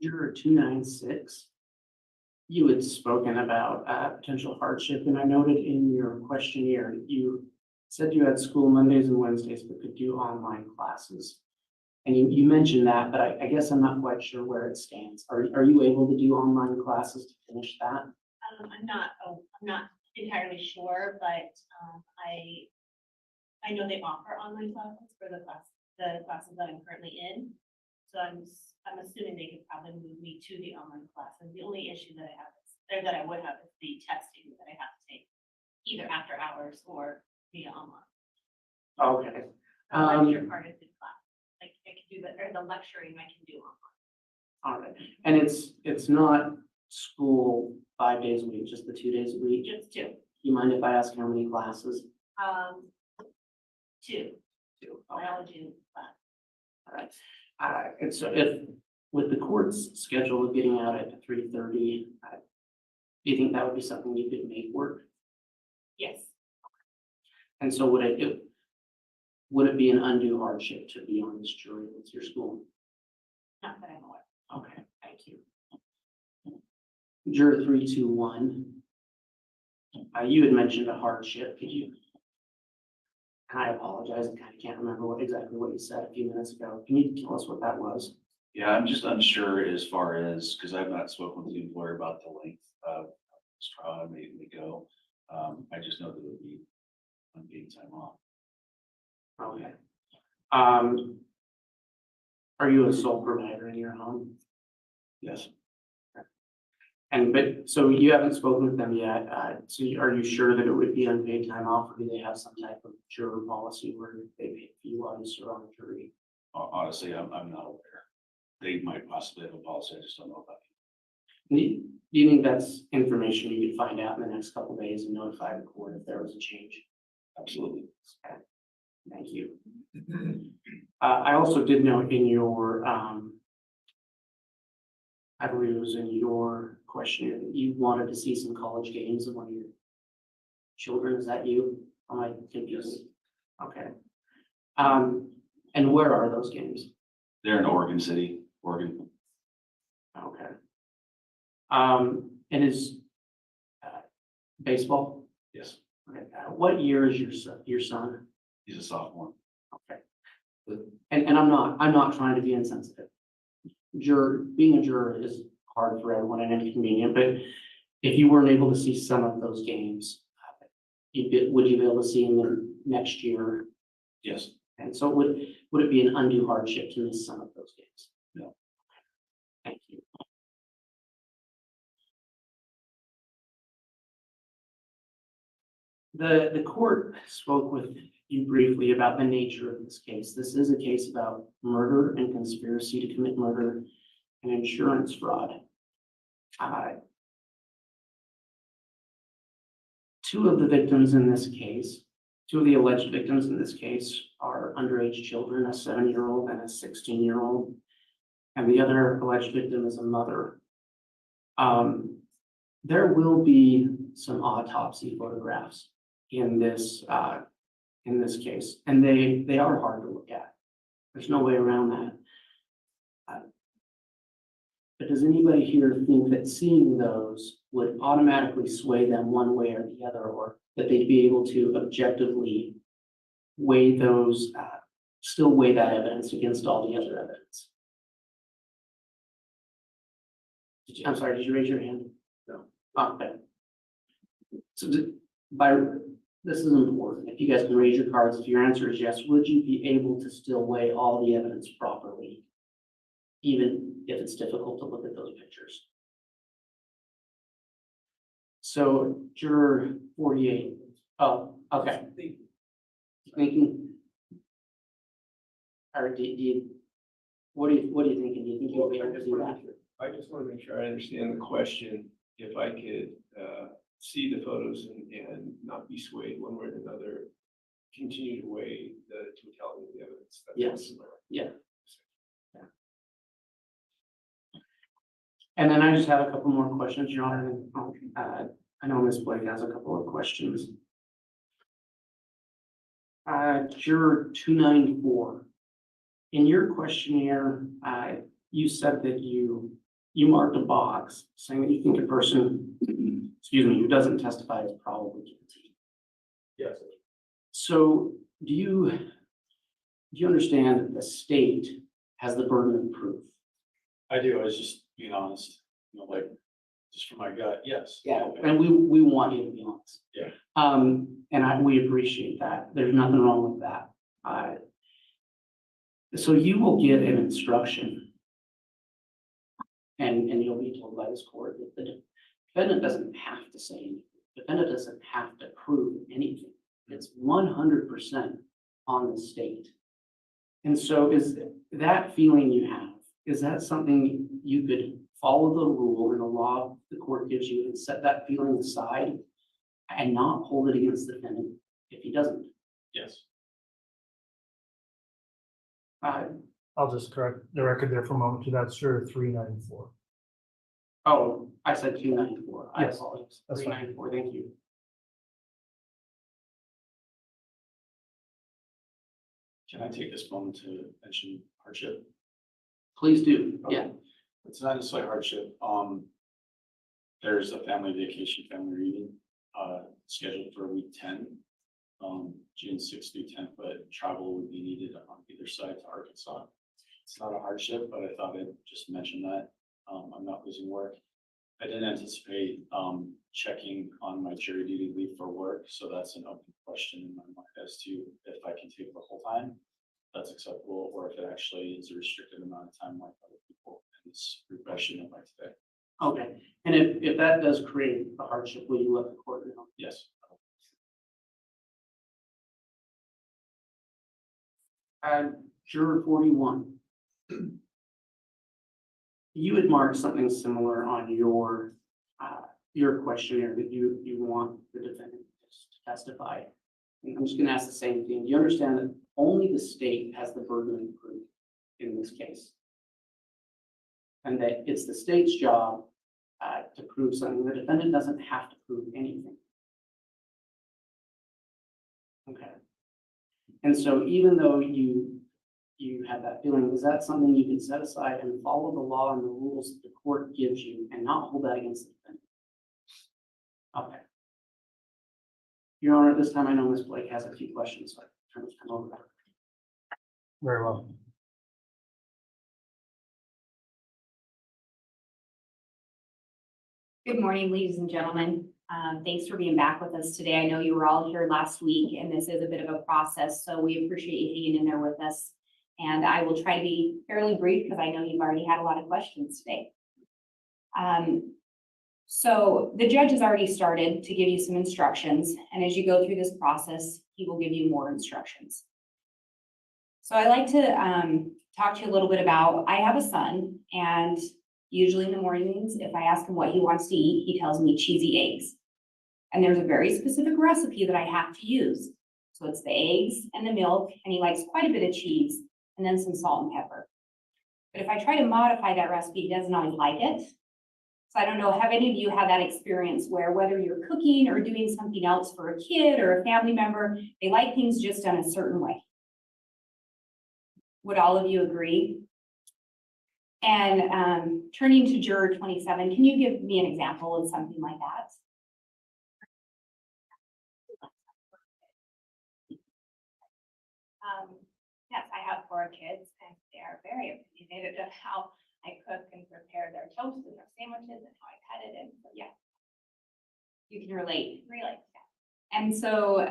Juror 296, you had spoken about potential hardship, and I noted in your questionnaire, you said you had school Mondays and Wednesdays, but could do online classes. And you mentioned that, but I guess I'm not quite sure where it stands. Are you able to do online classes to finish that? I'm not entirely sure, but I know they offer online classes for the classes that I'm currently in. So I'm assuming they could probably move me to the online classes. The only issue that I would have is the testing that I have to take either after hours or via online. Okay. The lecture part is the class. Like I can do that, or the lecturing I can do online. All right. And it's not school 5 days a week, just the 2 days a week? Just two. You mind if I ask how many classes? Two. Two. Biology class. All right. And so if, with the court's schedule of getting out at 3:30, do you think that would be something you could make work? Yes. And so would it be an undue hardship to be on this jury with your school? Not that I'm aware. Okay, thank you. Juror 321, you had mentioned a hardship. Could you? And I apologize, I kind of can't remember exactly what you said a few minutes ago. Can you tell us what that was? Yeah, I'm just unsure as far as, because I've not spoken with the employer about the length of this trial I may go. I just know that it would be unpaid time off. Okay. Are you a sole provider in your home? Yes, But so you haven't spoken with them yet. So are you sure that it would be unpaid time off, or do they have some type of juror policy where they pay you while you serve on the jury? honestly, I'm not aware. They might possibly have a policy, I just don't know about it. Do you think that's information you could find out in the next couple of days and notify the court if there was a change? Absolutely. Okay. Thank you. I also did note in your, I believe it was in your questionnaire that you wanted to see some college games of one of your children. Is that you? Am I confused? Okay. And where are those games? They're in Oregon City, Oregon. Okay. And is baseball? Yes, Okay. What year is your son? he's a sophomore. Okay. And I'm not trying to be insensitive. Being a juror is hard for everyone and inconvenient, but if you weren't able to see some of those games, would you be able to see them next year? Yes, And so would it be an undue hardship to miss some of those games? No. Thank you. The court spoke with you briefly about the nature of this case. This is a case about murder and conspiracy to commit murder and insurance fraud. Two of the victims in this case, two of the alleged victims in this case are underage children, a 7-year-old and a 16-year-old. And the other alleged victim is a mother. There will be some autopsy photographs in this case, and they are hard to look at. There's no way around that. But does anybody here think that seeing those would automatically sway them one way or the other, or that they'd be able to objectively weigh those, still weigh that evidence against all the other evidence? I'm sorry, did you raise your hand? No. Okay. So this is important. If you guys can raise your cards, if your answer is yes, would you be able to still weigh all the evidence properly, even if it's difficult to look at those pictures? So juror 48. Oh, okay. Thinking. Or what are you thinking? Do you think you'll be able to do that? I just want to make sure I understand the question. If I could see the photos and not be swayed one way or another, continue to weigh the totality of the evidence. Yes. Yeah. And then I just have a couple more questions, Your Honor. I know Ms. Blake has a couple of questions. Juror 294. In your questionnaire, you said that you marked a box saying that you think a person, excuse me, who doesn't testify is probably guilty. Yes. So do you understand that the state has the burden of proof? I do. I was just being honest, like, just from my gut, yes. Yeah, and we want you to be honest. Yeah. And we appreciate that. There's nothing wrong with that. So you will get an instruction, and you'll be told by this court that the defendant doesn't have to say anything. The defendant doesn't have to prove anything. It's 100% on the state. And so is that feeling you have, is that something you could follow the rule and the law the court gives you and set that feeling aside and not hold it against the defendant if he doesn't? Yes. I'll just correct the record there for a moment. That's juror 394. Oh, I said 294. I Yes, apologize. that's fine. 394, thank you. Can I take this moment to mention hardship? Please do, yeah. It's not necessarily hardship. There's a family vacation, family reunion, scheduled for week 10, June 6th through 10th, but travel would be needed on either side to Arkansas. It's not a hardship, but I thought I'd just mention that. I'm not losing work. I didn't anticipate checking on my jury duty leave for work, so that's an open question in my mind as to if I can take the whole time, that's acceptable, or if it actually is a restricted amount of time like other people in this profession of like today. Okay, and if that does create a hardship, will you let the court know? Yes. Juror 41. You had marked something similar on your questionnaire that you want the defendant to testify. And I'm just going to ask the same thing. Do you understand that only the state has the burden of proof in this case? And that it's the state's job to prove something. The defendant doesn't have to prove anything. Okay. And so even though you have that feeling, is that something you can set aside and follow the law and the rules that the court gives you and not hold that against the defendant? Your Honor, at this time, I know Ms. Blake has a few questions, so I turn this time over to her. Very well. Good morning, ladies and gentlemen. Thanks for being back with us today. I know you were all here last week, and this is a bit of a process, so we appreciate you hanging in there with us. And I will try to be fairly brief because I know you've already had a lot of questions today. So the judge has already started to give you some instructions, and as you go through this process, he will give you more instructions. So I like to talk to you a little bit about, I have a son, and usually in the mornings, if I ask him what he wants to eat, he tells me cheesy eggs. And there's a very specific recipe that I have to use. So it's the eggs and the milk, and he likes quite a bit of cheese, and then some salt and pepper. But if I try to modify that recipe, he doesn't always like it. So I don't know, have any of you had that experience where whether you're cooking or doing something else for a kid or a family member, they like things just done a certain way? Would all of you agree? And turning to juror 27, can you give me an example of something like that? Yes, I have 4 kids and they are very opinionated of how I cook and prepare their toast and their sandwiches and how I cut it in. So yeah, You can relate. really. And so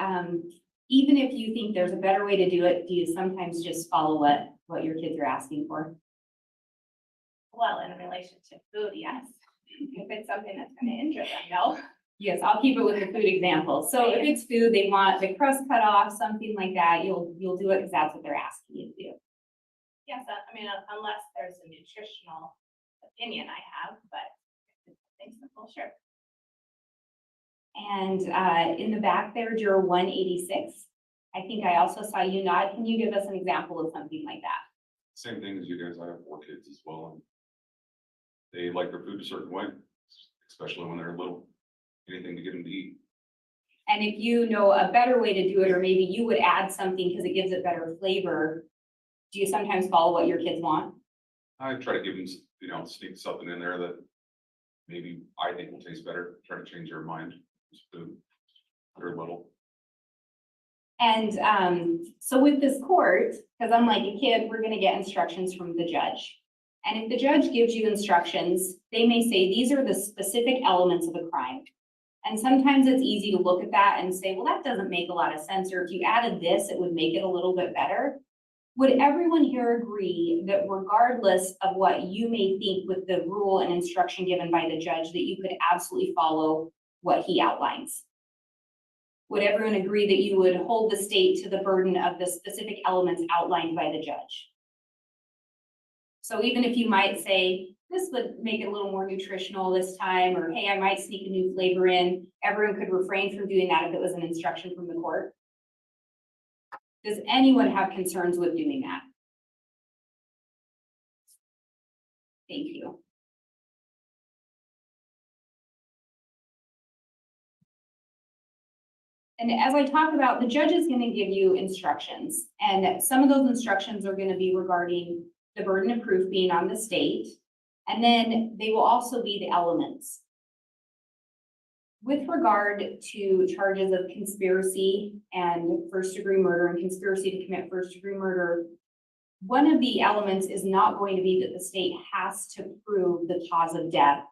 even if you think there's a better way to do it, do you sometimes just follow what your kids are asking for? Well, in relation to food, yes. If it's something that's going to injure them, no. Yes, I'll keep it with the food example. So if it's food, they want the crust cut off, something like that, you'll do it because that's what they're asking you to do. Yes, I mean, unless there's a nutritional opinion I have, but if it's something simple, sure. And in the back there, juror 186, I think I also saw you nod. Can you give us an example of something like that? Same thing as you guys, I have 4 kids as well, and they like their food a certain way, especially when they're little. Anything to get them to eat. And if you know a better way to do it, or maybe you would add something because it gives it better flavor, do you sometimes follow what your kids want? I try to give them, sneak something in there that maybe I think will taste better, try to change their mind. Food, they're little. And so with this court, because I'm like a kid, we're gonna get instructions from the judge. And if the judge gives you instructions, they may say, these are the specific elements of a crime. And sometimes it's easy to look at that and say, well, that doesn't make a lot of sense. Or if you added this, it would make it a little bit better. Would everyone here agree that regardless of what you may think with the rule and instruction given by the judge, that you could absolutely follow what he outlines? Would everyone agree that you would hold the state to the burden of the specific elements outlined by the judge? So even if you might say, this would make it a little more nutritional this time, or hey, I might sneak a new flavor in, everyone could refrain from doing that if it was an instruction from the court. Does anyone have concerns with doing that? Thank you. And as I talk about, the judge is going to give you instructions, and some of those instructions are going to be regarding the burden of proof being on the state, and then they will also be the elements. With regard to charges of conspiracy and first-degree murder and conspiracy to commit first-degree murder, one of the elements is not going to be that the state has to prove the cause of death,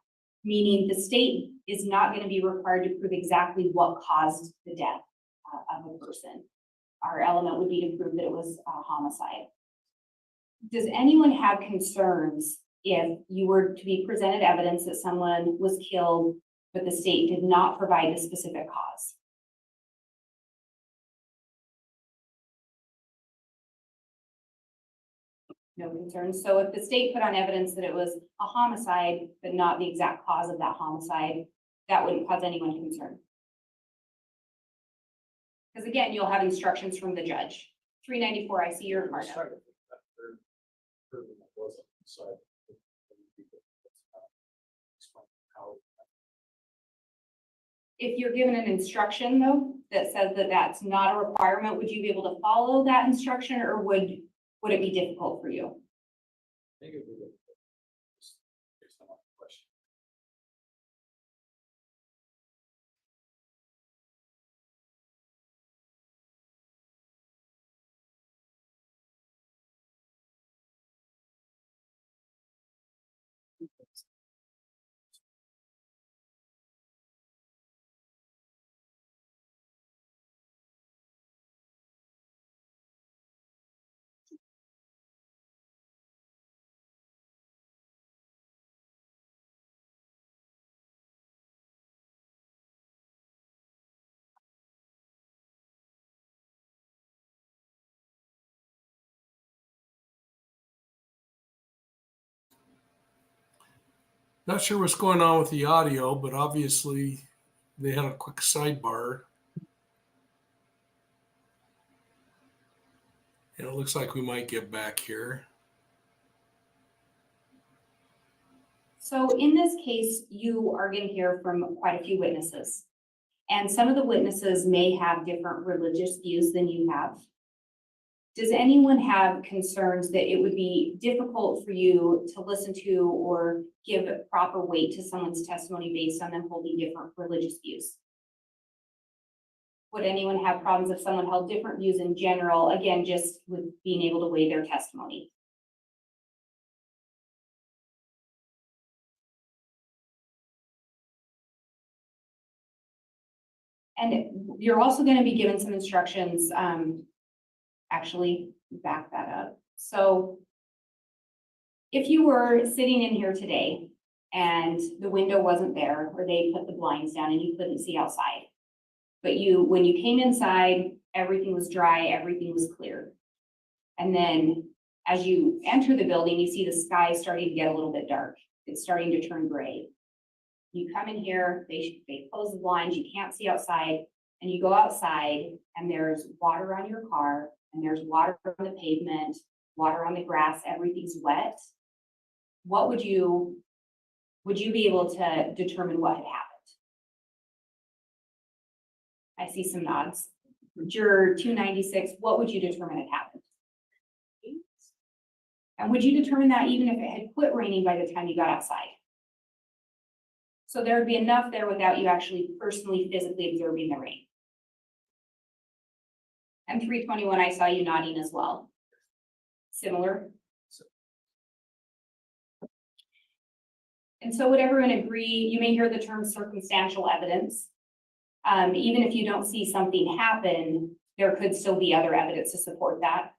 meaning the state is not going to be required to prove exactly what caused the death of a person. Our element would be to prove that it was a homicide. Does anyone have concerns if you were to be presented evidence that someone was killed, but the state did not provide a specific cause? No concerns. So if the state put on evidence that it was a homicide, but not the exact cause of that homicide, that wouldn't cause anyone concern. Because again, you'll have instructions from the judge. 394, I see your mark. If you're given an instruction though, that says that that's not a requirement, would you be able to follow that instruction, or would it be difficult for you? I think it would be based on my question. Not sure what's going on with the audio, but obviously they had a quick sidebar. And it looks like we might get back here. So in this case, you are going to hear from quite a few witnesses. And some of the witnesses may have different religious views than you have. Does anyone have concerns that it would be difficult for you to listen to or give proper weight to someone's testimony based on them holding different religious views? Would anyone have problems if someone held different views in general, again, just with being able to weigh their testimony? And you're also going to be given some instructions, actually back that up. So if you were sitting in here today and the window wasn't there, or they put the blinds down and you couldn't see outside, but when you came inside, everything was dry, everything was clear. And then as you enter the building, you see the sky starting to get a little bit dark. It's starting to turn gray. You come in here, they close the blinds, you can't see outside, and you go outside and there's water on your car, and there's water on the pavement, water on the grass, everything's wet. What would you be able to determine what had happened? I see some nods. Juror 296, what would you determine had happened? And would you determine that even if it had quit raining by the time you got outside? So there would be enough there without you actually personally, physically observing the rain. And 321, I saw you nodding as well. Similar. And so would everyone agree, you may hear the term circumstantial evidence. Even if you don't see something happen, there could still be other evidence to support that.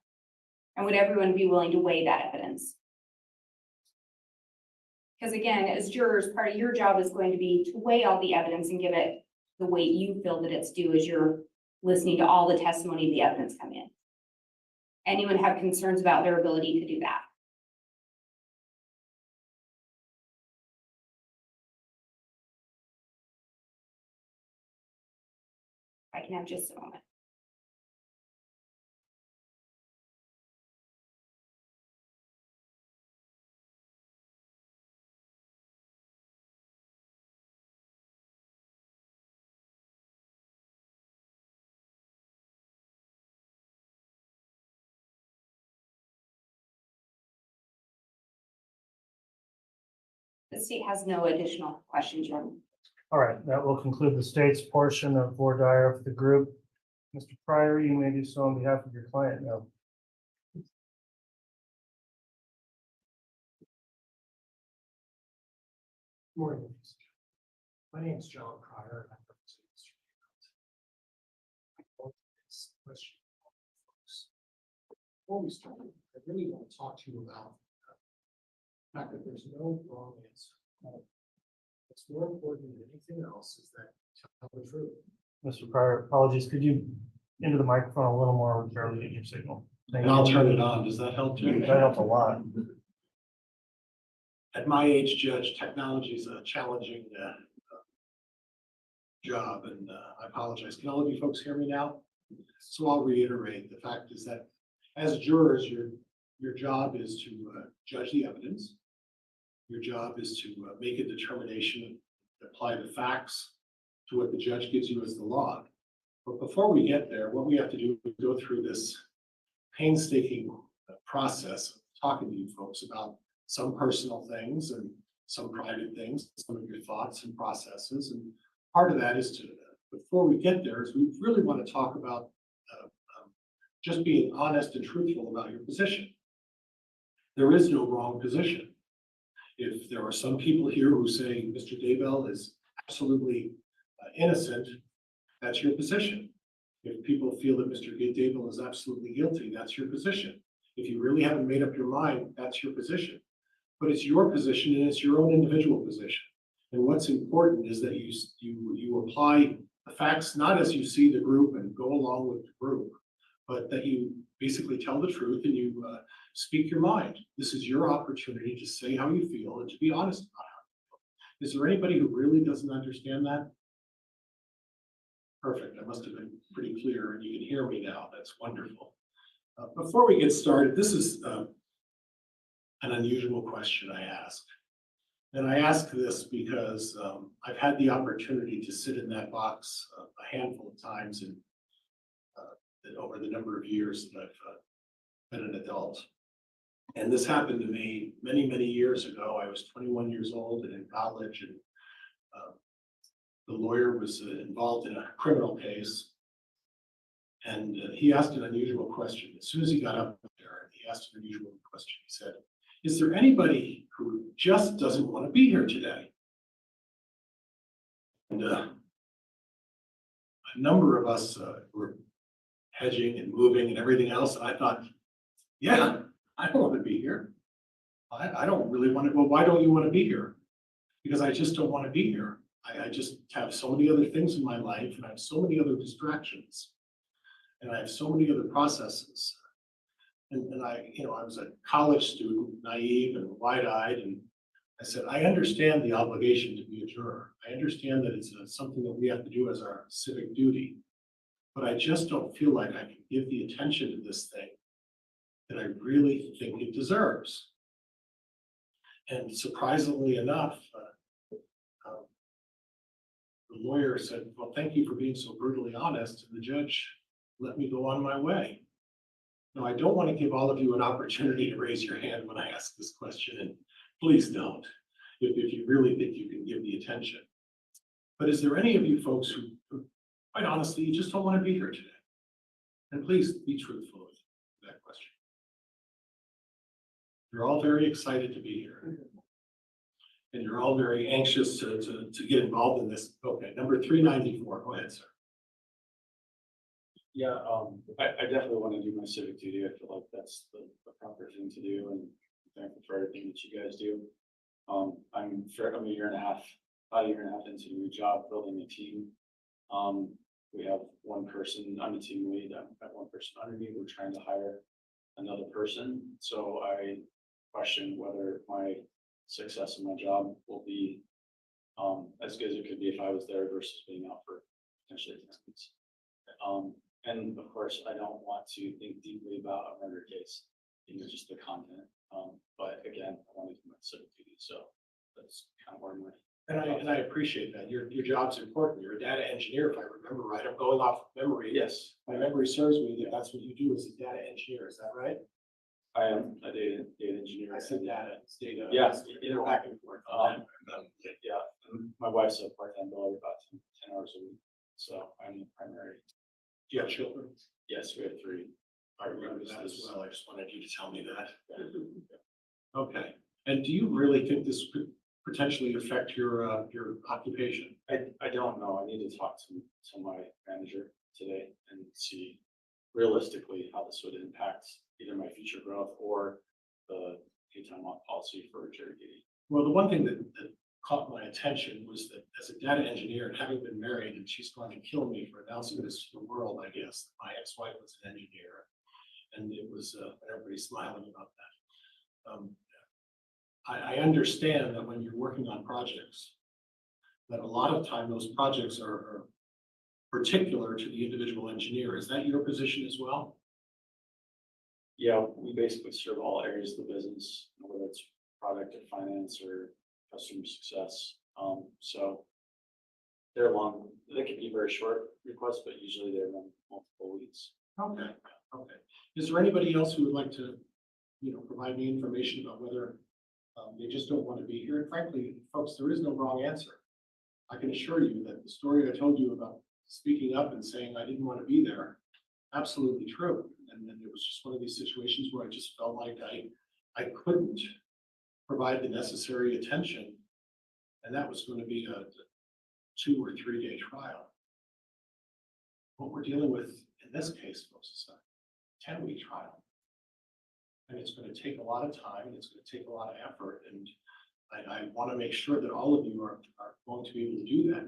And would everyone be willing to weigh that evidence? Because again, as jurors, part of your job is going to be to weigh all the evidence and give it the weight you feel that it's due as you're listening to all the testimony of the evidence come in. Anyone have concerns about their ability to do that? I can have just a moment. The state has no additional questions, Your Honor. All right, that will conclude the state's portion of voir dire of the group. Mr. Pryor, you may do so on behalf of your client now. Morning. My name is John Pryor. I represent Mr. Daybell. This question, folks. Before we start, I really want to talk to you about the fact that there's no wrong answer. What's more important than anything else is that tell the truth. Mr. Pryor, apologies. Could you into the microphone a little more? We barely get your signal. And I'll turn it on. Does that help too? That helps a lot. At my age, Judge, technology is a challenging job, and I apologize. Can all of you folks hear me now? So I'll reiterate, the fact is that as jurors, your job is to judge the evidence. Your job is to make a determination, apply the facts to what the judge gives you as the law. But before we get there, what we have to do is go through this painstaking process of talking to you folks about some personal things and some private things, some of your thoughts and processes. And part of that is to, before we get there, is we really want to talk about just being honest and truthful about your position. There is no wrong position. If there are some people here who say Mr. Daybell is absolutely innocent, that's your position. If people feel that Mr. Daybell is absolutely guilty, that's your position. If you really haven't made up your mind, that's your position. But it's your position and it's your own individual position. And what's important is that you apply the facts not as you see the group and go along with the group, but that you basically tell the truth and you speak your mind. This is your opportunity to say how you feel and to be honest about how you feel. Is there anybody who really doesn't understand that? Perfect. I must have been pretty clear and you can hear me now. That's wonderful. Before we get started, this is an unusual question I ask. And I ask this because I've had the opportunity to sit in that box a handful of times in, over the number of years that I've been an adult. And this happened to me many, many years ago. I was 21 years old and in college, and the lawyer was involved in a criminal case. And he asked an unusual question. As soon as he got up there, he asked an unusual question. He said, is there anybody who just doesn't want to be here today? And a number of us were hedging and moving and everything else. And I thought, yeah, I don't want to be here. I don't really want to. Well, why don't you want to be here? Because I just don't want to be here. I just have so many other things in my life and I have so many other distractions. And I have so many other processes. And I was a college student, naive and wide-eyed, and I said, I understand the obligation to be a juror. I understand that it's something that we have to do as our civic duty, but I just don't feel like I can give the attention to this thing that I really think it deserves. And surprisingly enough, the lawyer said, well, thank you for being so brutally honest, and the judge let me go on my way. Now, I don't want to give all of you an opportunity to raise your hand when I ask this question, and please don't, if you really think you can give the attention. But is there any of you folks who quite honestly, you just don't want to be here today? And please be truthful with that question. You're all very excited to be here. And you're all very anxious to get involved in this. Okay, number 394, go ahead, sir. Yeah, I definitely want to do my civic duty. I feel like that's the proper thing to do, and I'm thankful for everything that you guys do. I'm a year and a half, about a year and a half into a new job, building a team. We have one person, I'm the team lead, I've got one person under me. We're trying to hire another person. So I question whether my success in my job will be as good as it could be if I was there versus being out for potentially attendance. And of course, I don't want to think deeply about a murder case, just the content. But again, I want to do my civic duty, so that's kind of where my. And I appreciate that. Your job's important. You're a data engineer, if I remember right. I'm going off of memory. Yes. My memory serves me that that's what you do as a data engineer. Is that right? I am a data engineer. I said data. It's data. Yes, either way. Back and forth. Yeah, my wife's a part-time biller, about 10 hours a week, so I'm the primary. Do you have children? Yes, we have 3. I remember that as well. I just wanted you to tell me that. Okay. And do you really think this could potentially affect your occupation? I don't know. I need to talk to my manager today and see realistically how this would impact either my future growth or the paid time off policy for jury duty. Well, the one thing that caught my attention was that as a data engineer and having been married, and she's going to kill me for announcing this to the world, I guess, my ex-wife was an engineer, and it was everybody's smiling about that. I understand that when you're working on projects, that a lot of time those projects are particular to the individual engineer. Is that your position as well? Yeah, we basically serve all areas of the business, whether it's product or finance or customer success. So they're long, they can be very short requests, but usually they're multiple weeks. Okay. Is there anybody else who would like to, provide me information about whether they just don't want to be here? And frankly, folks, there is no wrong answer. I can assure you that the story I told you about speaking up and saying I didn't want to be there, absolutely true. And then it was just one of these situations where I just felt like I couldn't provide the necessary attention. And that was going to be a 2 or 3 day trial. What we're dealing with in this case, folks, is a 10-week trial. And it's going to take a lot of time, and it's going to take a lot of effort. And I want to make sure that all of you are going to be able to do that.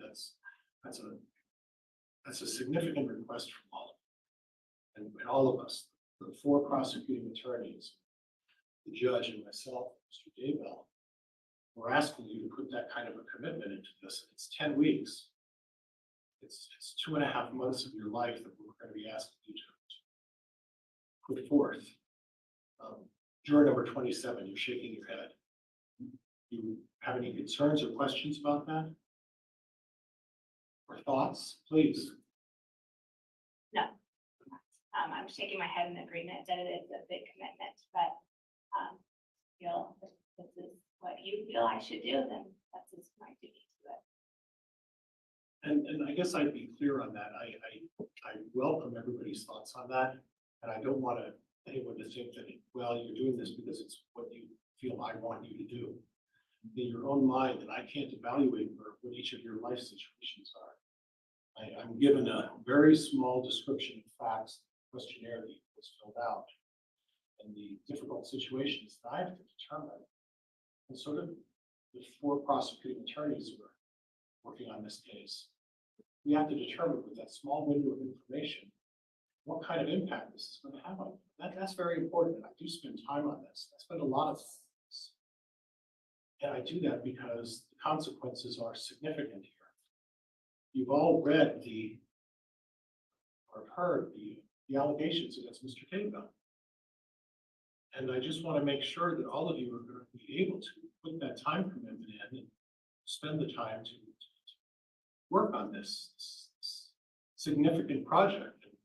That's a significant request from all of you. And all of us, the 4 prosecuting attorneys, the judge and myself, Mr. Daybell, we're asking you to put that kind of a commitment into this. It's 10 weeks. It's 2.5 months of your life that we're going to be asking you to put forth. Juror number 27, you're shaking your head. Do you have any concerns or questions about that? Or thoughts, please? No. I'm shaking my head in agreement that it is a big commitment, but feel if this is what you feel I should do, then that's just my duty to it. And I guess I'd be clear on that. I welcome everybody's thoughts on that. And I don't want anyone to think that, well, you're doing this because it's what you feel I want you to do. In your own mind, and I can't evaluate what each of your life situations are. I'm given a very small description of facts, questionnaire that was filled out, and the difficult situations that I have to determine. And sort of the 4 prosecuting attorneys who are working on this case, we have to determine with that small window of information what kind of impact this is going to have on you. That's very important. I do spend time on this. I spend a lot of time on this. And I do that because the consequences are significant here. You've all read or heard the allegations against Mr. Daybell. And I just want to make sure that all of you are going to be able to put that time commitment in and spend the time to work on this significant project. And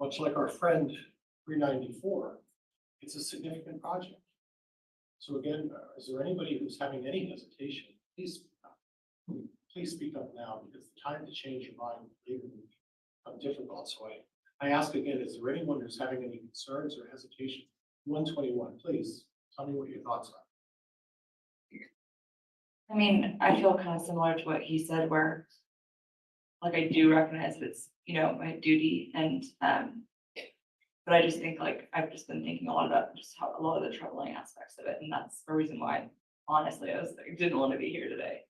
much like our friend 394, it's a significant project. So again, is there anybody who's having any hesitation? Please speak up. Please speak up now, because the time to change your mind later will become difficult. So I ask again, is there anyone who's having any concerns or hesitation? 121, please tell me what your thoughts are. I mean, I feel kind of similar to what he said, where like I do recognize it's, my duty, and but I just think like I've just been thinking a lot about just how a lot of the troubling aspects of it, and that's the reason why honestly I didn't want to be here today.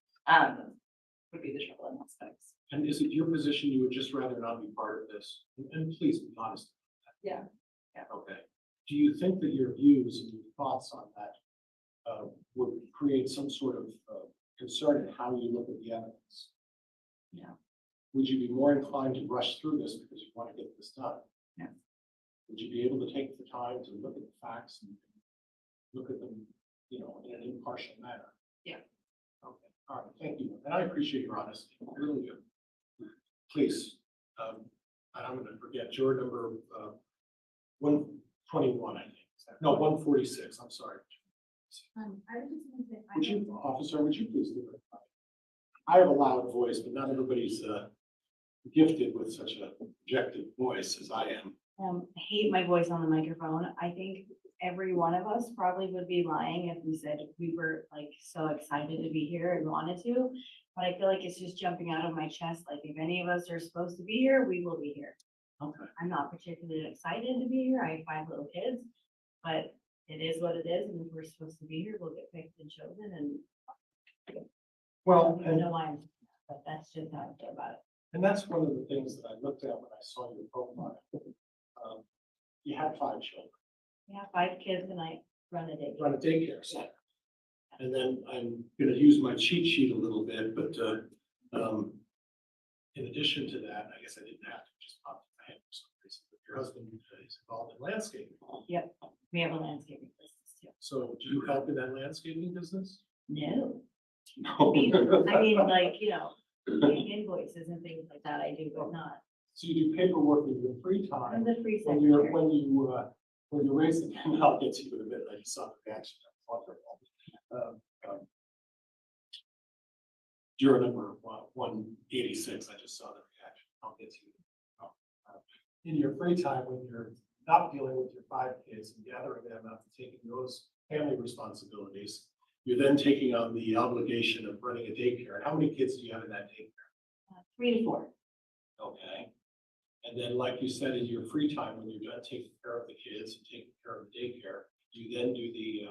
Would be the troubling aspects. And is it your position you would just rather not be part of this? And please be honest. Yeah. Okay. Do you think that your views and your thoughts on that would create some sort of concern in how you look at the evidence? Yeah. Would you be more inclined to rush through this because you want to get this done? Yeah. Would you be able to take the time to look at the facts and look at them, in an impartial manner? Yeah. Okay. All right. Thank you. And I appreciate your honesty. I really do. Please, and I'm going to forget juror number 121, I think. No, 146. I'm sorry. I was just going to say, Would you, officer, would you please do it? I have a loud voice, but not everybody's gifted with such a projected voice as I am. I hate my voice on the microphone. I think every one of us probably would be lying if we said we were like so excited to be here and wanted to. But I feel like it's just jumping out of my chest. Like if any of us are supposed to be here, we will be here. Okay. I'm not particularly excited to be here. I have 5 little kids, but it is what it is. And if we're supposed to be here, we'll get picked and chosen. And Well, I don't know why I'm, but that's just how I feel about it. and that's one of the things that I looked at when I saw your profile. You had 5 children. We have 5 kids and I run a daycare. Run a daycare center. And then I'm going to use my cheat sheet a little bit, but in addition to that, I guess I didn't have to just pop my head for some reason. But your husband is involved in landscaping. Yep, we have a landscaping business too. So do you help in that landscaping business? No. No. I mean, like, doing invoices and things like that, I do, but not. So you do paperwork in your free time. I'm the free When secretary. when you raise the hand, I'll get to you in a minute. I just saw the reaction. Juror number 186. I just saw the reaction. I'll get to you. In your free time, when you're not dealing with your 5 kids and gathering them up and taking those family responsibilities, you're then taking on the obligation of running a daycare. How many kids do you have in that daycare? 3 to 4. Okay. And then, like you said, in your free time, when you're done taking care of the kids and taking care of the daycare, you then do the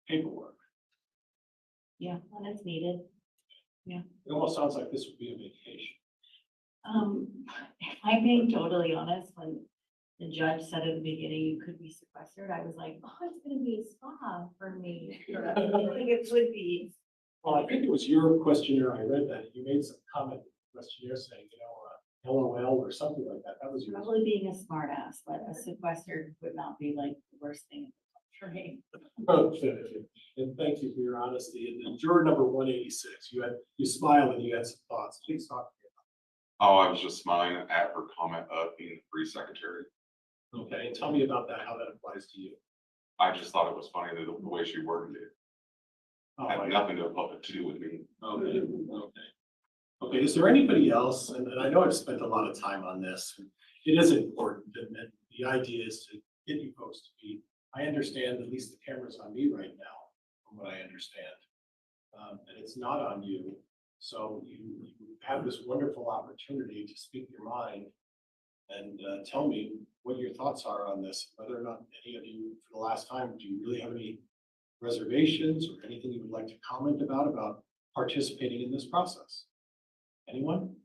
paperwork. Yeah, when it's needed. It almost sounds like this would be a vacation. If I'm being totally honest, when the judge said at the beginning you could be sequestered, I was like, oh, it's gonna be a spa for me. I think it would be. Well, I think it was your questionnaire. I read that you made some comment in the questionnaire saying, LOL or something like that. That was your. Probably being a smart ass, but a sequestered would not be like the worst thing for me. Okay, and thank you for your honesty. And then juror number 186, you smiled and you had some thoughts. Please talk to me. Oh, I was just smiling at her comment of being the free secretary. Okay, and tell me about that, how that applies to you. I just thought it was funny that the way she worded it. Had nothing to do with me. Okay, okay. Okay, is there anybody else, and I know I've spent a lot of time on this, and it is important, and the idea is to get you folks to be, I understand, at least the camera's on me right now, from what I understand. And it's not on you, so you have this wonderful opportunity to speak your mind and tell me what your thoughts are on this, whether or not any of you, for the last time, do you really have any reservations or anything you would like to comment about participating in this process? Anyone?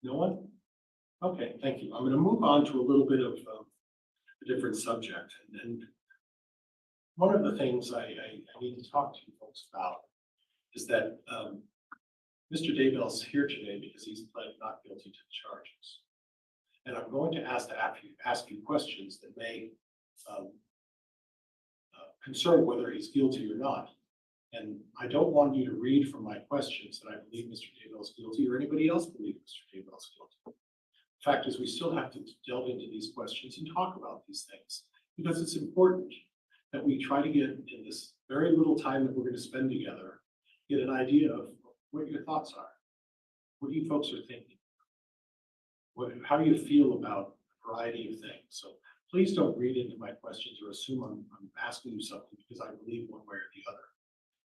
No one? Okay, thank you. I'm going to move on to a little bit of a different subject. And one of the things I need to talk to you folks about is that Mr. Daybell's here today because he's pled not guilty to the charges. And I'm going to ask you questions that may concern whether he's guilty or not. And I don't want you to read from my questions that I believe Mr. Daybell's guilty or anybody else believes Mr. Daybell's guilty. The fact is, we still have to delve into these questions and talk about these things because it's important that we try to get in this very little time that we're going to spend together, get an idea of what your thoughts are, what you folks are thinking, how do you feel about a variety of things. So please don't read into my questions or assume I'm asking you something because I believe one way or the other.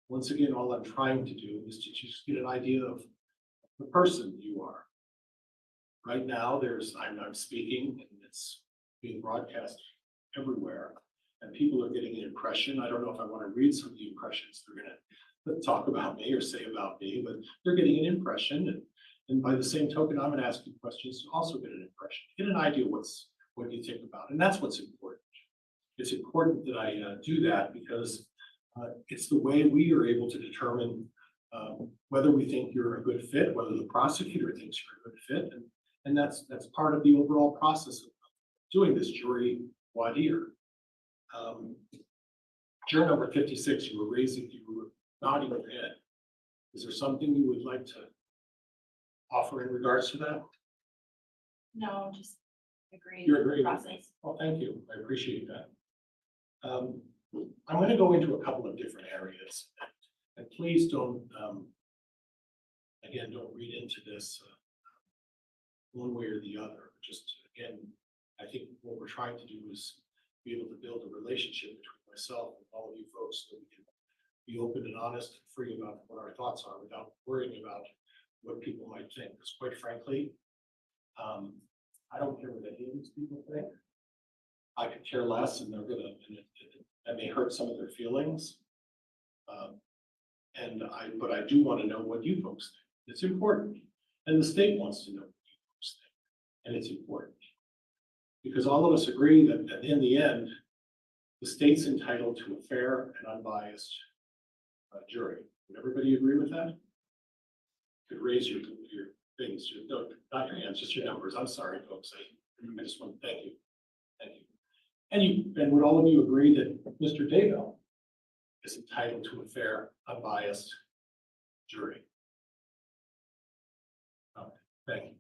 Once again, all I'm trying to do is to just get an idea of the person you are. Right now, I'm speaking and it's being broadcast everywhere and people are getting an impression. I don't know if I want to read some of the impressions they're going to talk about me or say about me, but they're getting an impression. And by the same token, I'm going to ask you questions to also get an impression, get an idea what you think about. And that's what's important. It's important that I do that because it's the way we are able to determine whether we think you're a good fit, whether the prosecutor thinks you're a good fit. And that's part of the overall process of doing this jury voir dire. Juror number 56, you were nodding your head. Is there something you would like to offer in regards to that? No, just agreeing. You're agreeing. Process. Well, thank you. I appreciate that. I'm going to go into a couple of different areas, and please don't, again, don't read into this one way or the other. Just again, I think what we're trying to do is be able to build a relationship between myself and all of you folks so we can be open and honest and free about what our thoughts are without worrying about what people might think. Because quite frankly, I don't care what any of these people think. I could care less, and that may hurt some of their feelings. But I do want to know what you folks think. It's important, and the state wants to know what you folks think, and it's important because all of us agree that in the end, the state's entitled to a fair and unbiased jury. Would everybody agree with that? You could raise your things, not your hands, just your numbers. I'm sorry, folks. I just want to thank you. Thank you. And would all of you agree that Mr. Daybell is entitled to a fair, unbiased jury? Okay, thank you.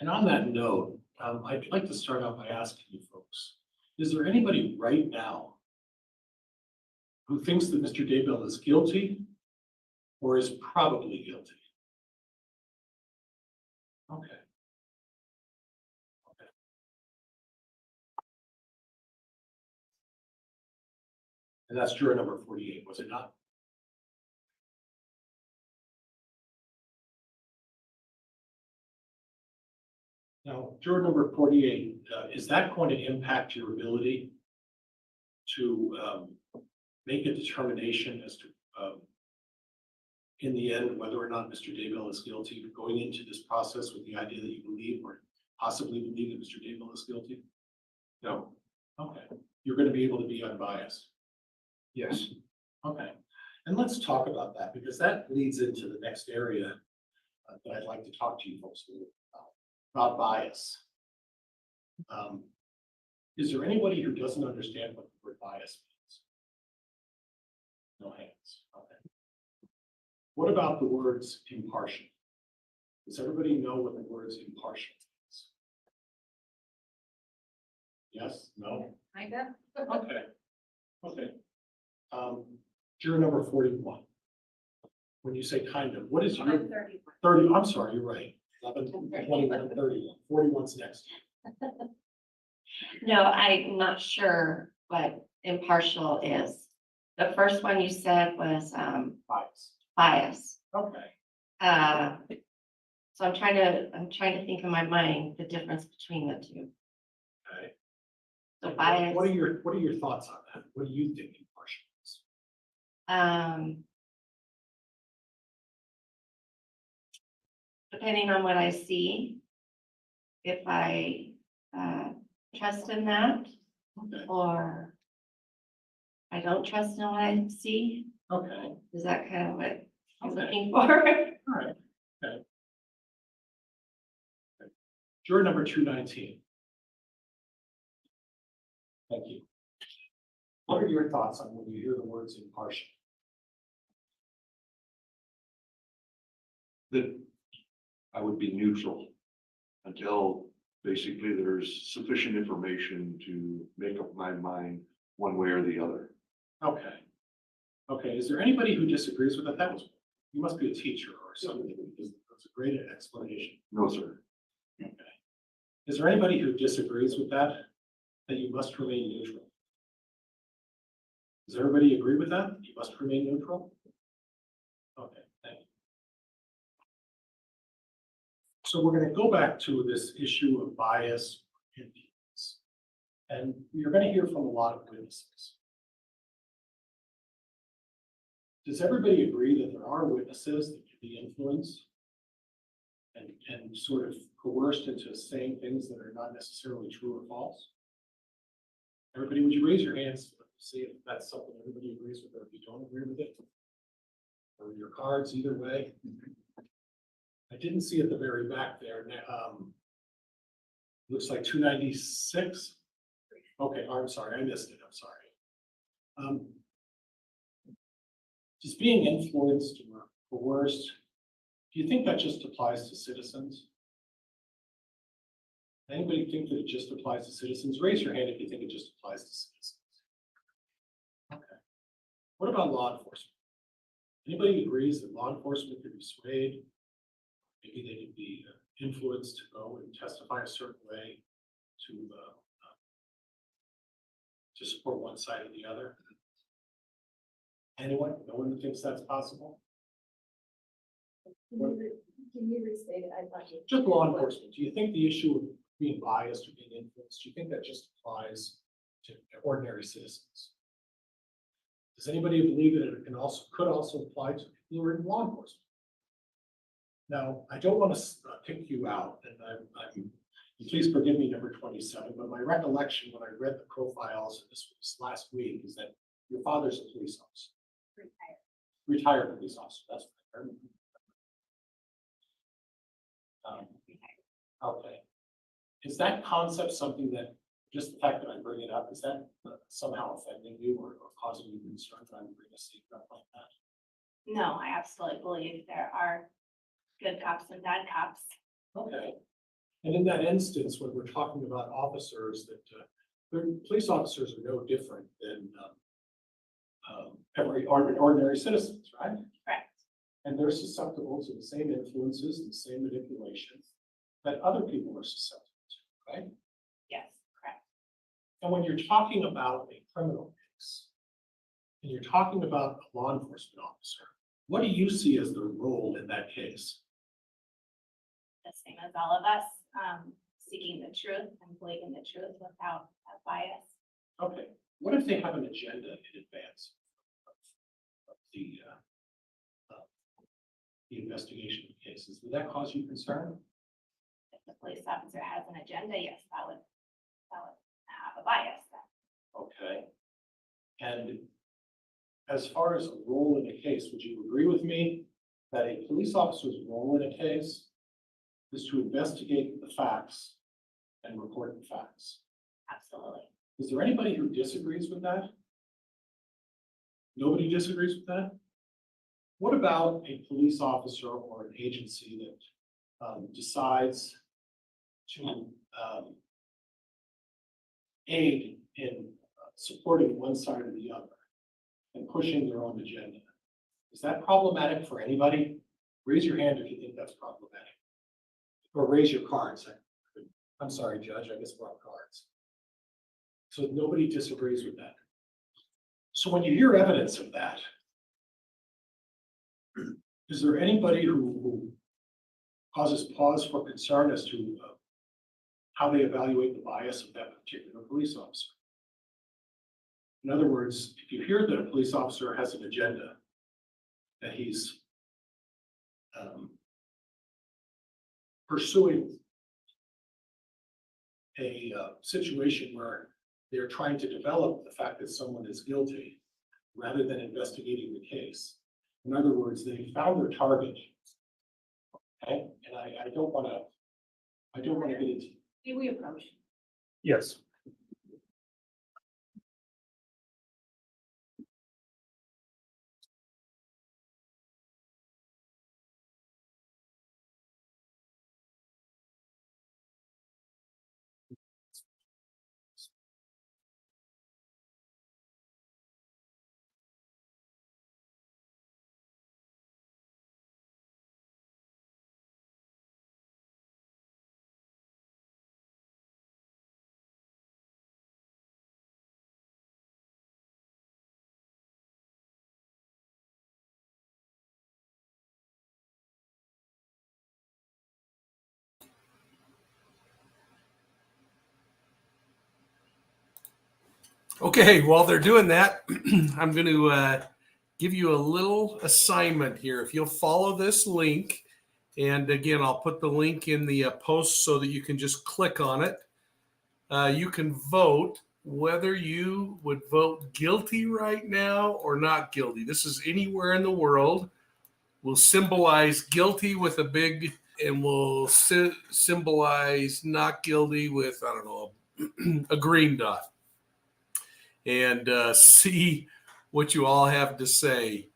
And on that note, I'd like to start out by asking you folks, is there anybody right now who thinks that Mr. Daybell is guilty or is probably guilty? Okay. Okay. And that's juror number 48, was it not? Now, juror number 48, is that going to impact your ability to make a determination as to, in the end, whether or not Mr. Daybell is guilty, going into this process with the idea that you believe or possibly believe that Mr. Daybell is guilty? No, Okay, you're going to be able to be unbiased. yes. Okay, and let's talk about that because that leads into the next area that I'd like to talk to you folks about bias. Is there anybody who doesn't understand what the word bias means? No hands. Okay. What about the words impartial? Does everybody know what the words impartial means? Yes? No? Kind of. Okay. Okay. Juror number 41. When you say kind of, what is your 30? I'm sorry, you're right. 11, 21, 31. 41's next. No, I'm not sure what impartial is. The first one you said was Bias. bias. Okay. So I'm trying to think in my mind the difference between the two. Okay. So bias. What are your thoughts on that? What do you think impartial is? Depending on what I see, if I trust in that, Okay. or I don't trust in what I see. Okay. Is that kind of what I'm Okay. looking for? All right. Okay. Juror number 219. Thank you. What are your thoughts on when you hear the words impartial? That I would be neutral until basically there's sufficient information to make up my mind one way or the other. Okay. Okay, is there anybody who disagrees with that? That was, you must be a teacher or something, because that's a great explanation. No, sir. Okay. Is there anybody who disagrees with that you must remain neutral? Does everybody agree with that? You must remain neutral? Okay, thank you. So we're going to go back to this issue of bias and influence. And you're going to hear from a lot of witnesses. Does everybody agree that there are witnesses that can be influenced and sort of coerced into saying things that are not necessarily true or false? Everybody, would you raise your hands to see if that's something everybody agrees with, or if you don't agree with it? Or your cards, either way. I didn't see at the very back there. Looks like 296. Okay, I'm sorry, I missed it. I'm sorry. Just being influenced or coerced, do you think that just applies to citizens? Anybody think that it just applies to citizens? Raise your hand if you think it just applies to citizens. Okay. What about law enforcement? Anybody agrees that law enforcement could be swayed? Maybe they could be influenced to go and testify a certain way to support one side or the other? Anyone? No one thinks that's possible? Can you restate it? I thought you. Just law enforcement. Do you think the issue of being biased or being influenced, do you think that just applies to ordinary citizens? Does anybody believe that it could also apply to people who are in law enforcement? Now, I don't want to pick you out, and please forgive me, number 27, but my recollection when I read the profiles, and this was last week, is that your father's a police officer. Retired police officer, that's what I remember. Okay. Is that concept something that, just the fact that I bring it up, is that somehow offending you or causing you concern that I'm bringing a statement like that? No, I absolutely believe there are good cops and bad cops. Okay. And in that instance, when we're talking about officers, that police officers are no different than every ordinary citizens, right? Correct. And they're susceptible to the same influences and the same manipulations that other people are susceptible to, right? Yes, correct. And when you're talking about a criminal case, and you're talking about a law enforcement officer, what do you see as the role in that case? The same as all of us, seeking the truth and believing the truth without a bias. Okay, what if they have an agenda in advance of the investigation of cases? Would that cause you concern? If the police officer has an agenda, yes, that would have a bias. Okay. And as far as a role in a case, would you agree with me that a police officer's role in a case is to investigate the facts and report the facts? Absolutely. Is there anybody who disagrees with that? Nobody disagrees with that? What about a police officer or an agency that decides to aid in supporting one side or the other and pushing their own agenda? Is that problematic for anybody? Raise your hand if you think that's problematic. Or raise your cards. I'm sorry, Judge, I guess we're on cards. So nobody disagrees with that. So when you hear evidence of that, is there anybody who causes pause for concern as to how they evaluate the bias of that particular police officer? In other words, if you hear that a police officer has an agenda, that he's pursuing a situation where they're trying to develop the fact that someone is guilty rather than investigating the case. In other words, they found their target. Okay, and I don't want to get into. Do we approach? Yes. Okay, while they're doing that, I'm going to give you a little assignment here. If you'll follow this link, and again, I'll put the link in the post so that you can just click on it. You can vote whether you would vote guilty right now or not guilty. This is anywhere in the world. We'll symbolize guilty with a big, and we'll symbolize not guilty with, I don't know, a green dot. And see what you all have to say.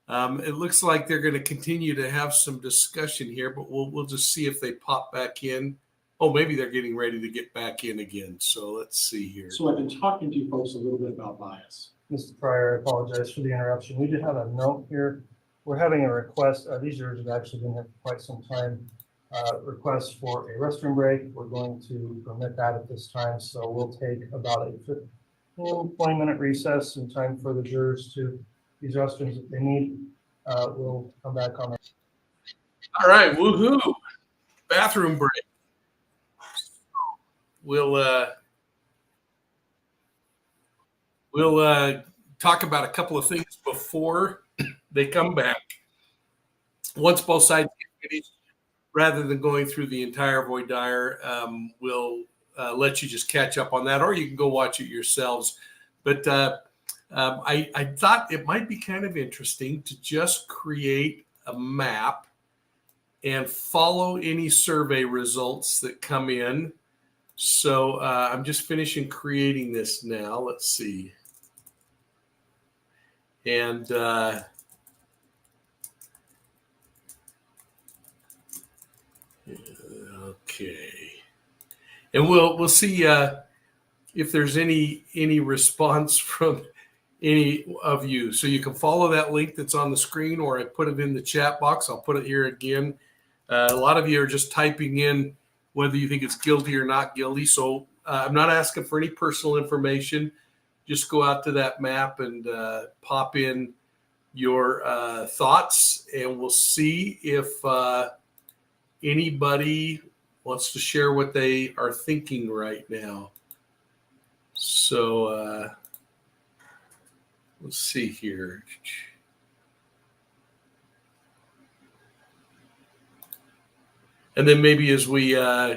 It looks like they're going to continue to have some discussion here, but we'll just see if they pop back in. Oh, maybe they're getting ready to get back in again. So let's see here. So I've been talking to you folks a little bit about bias. Mr. Pryor, I apologize for the interruption. We did have a note here. We're having a request. These jurors have actually been here for quite some time. Request for a restroom break. We're going to permit that at this time. So we'll take about a 20-minute recess and time for the jurors to use restrooms if they need. We'll come back on. All right, woohoo! Bathroom break. We'll talk about a couple of things before they come back. Once both sides get finished, rather than going through the entire voir dire, we'll let you just catch up on that, or you can go watch it yourselves. But I thought it might be kind of interesting to just create a map and follow any survey results that come in. So I'm just finishing creating this now. Let's see. And okay. And we'll see if there's any response from any of you. So you can follow that link that's on the screen, or I put it in the chat box. I'll put it here again. A lot of you are just typing in whether you think it's guilty or not guilty. So I'm not asking for any personal information. just go out to that map and pop in your thoughts, and we'll see if anybody wants to share what they are thinking right now. So let's see here. And then maybe as we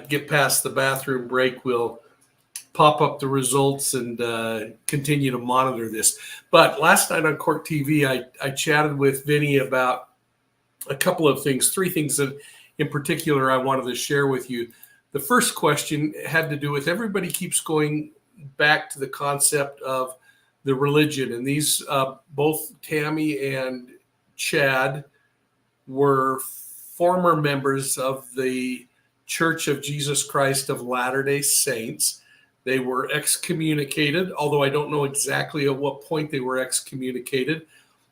get past the bathroom break, we'll pop up the results and continue to monitor this. But last night on Court TV, I chatted with Vinny about a couple of things, three things that in particular I wanted to share with you. The first question had to do with everybody keeps going back to the concept of the religion. And these, both Tammy and Chad were former members of the Church of Jesus Christ of Latter-day Saints. They were excommunicated, although I don't know exactly at what point they were excommunicated.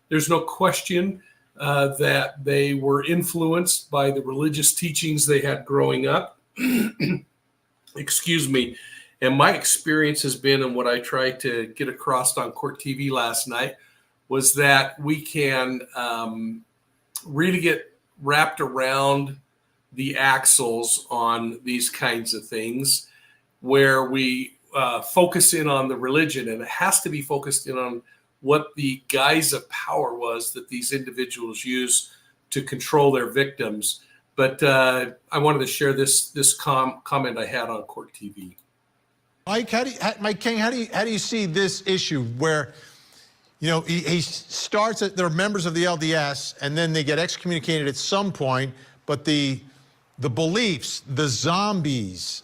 There's no question that they were influenced by the religious teachings they had growing up. Excuse me. And my experience has been, and what I tried to get across on Court TV last night, was that we can really get wrapped around the axles on these kinds of things, where we focus in on the religion, and it has to be focused in on what the guise of power was that these individuals use to control their victims. But I wanted to share this comment I had on Court TV. Mike King, how do you see this issue where, you know, he starts at, they're members of the LDS and then they get excommunicated at some point, but the beliefs, the zombies,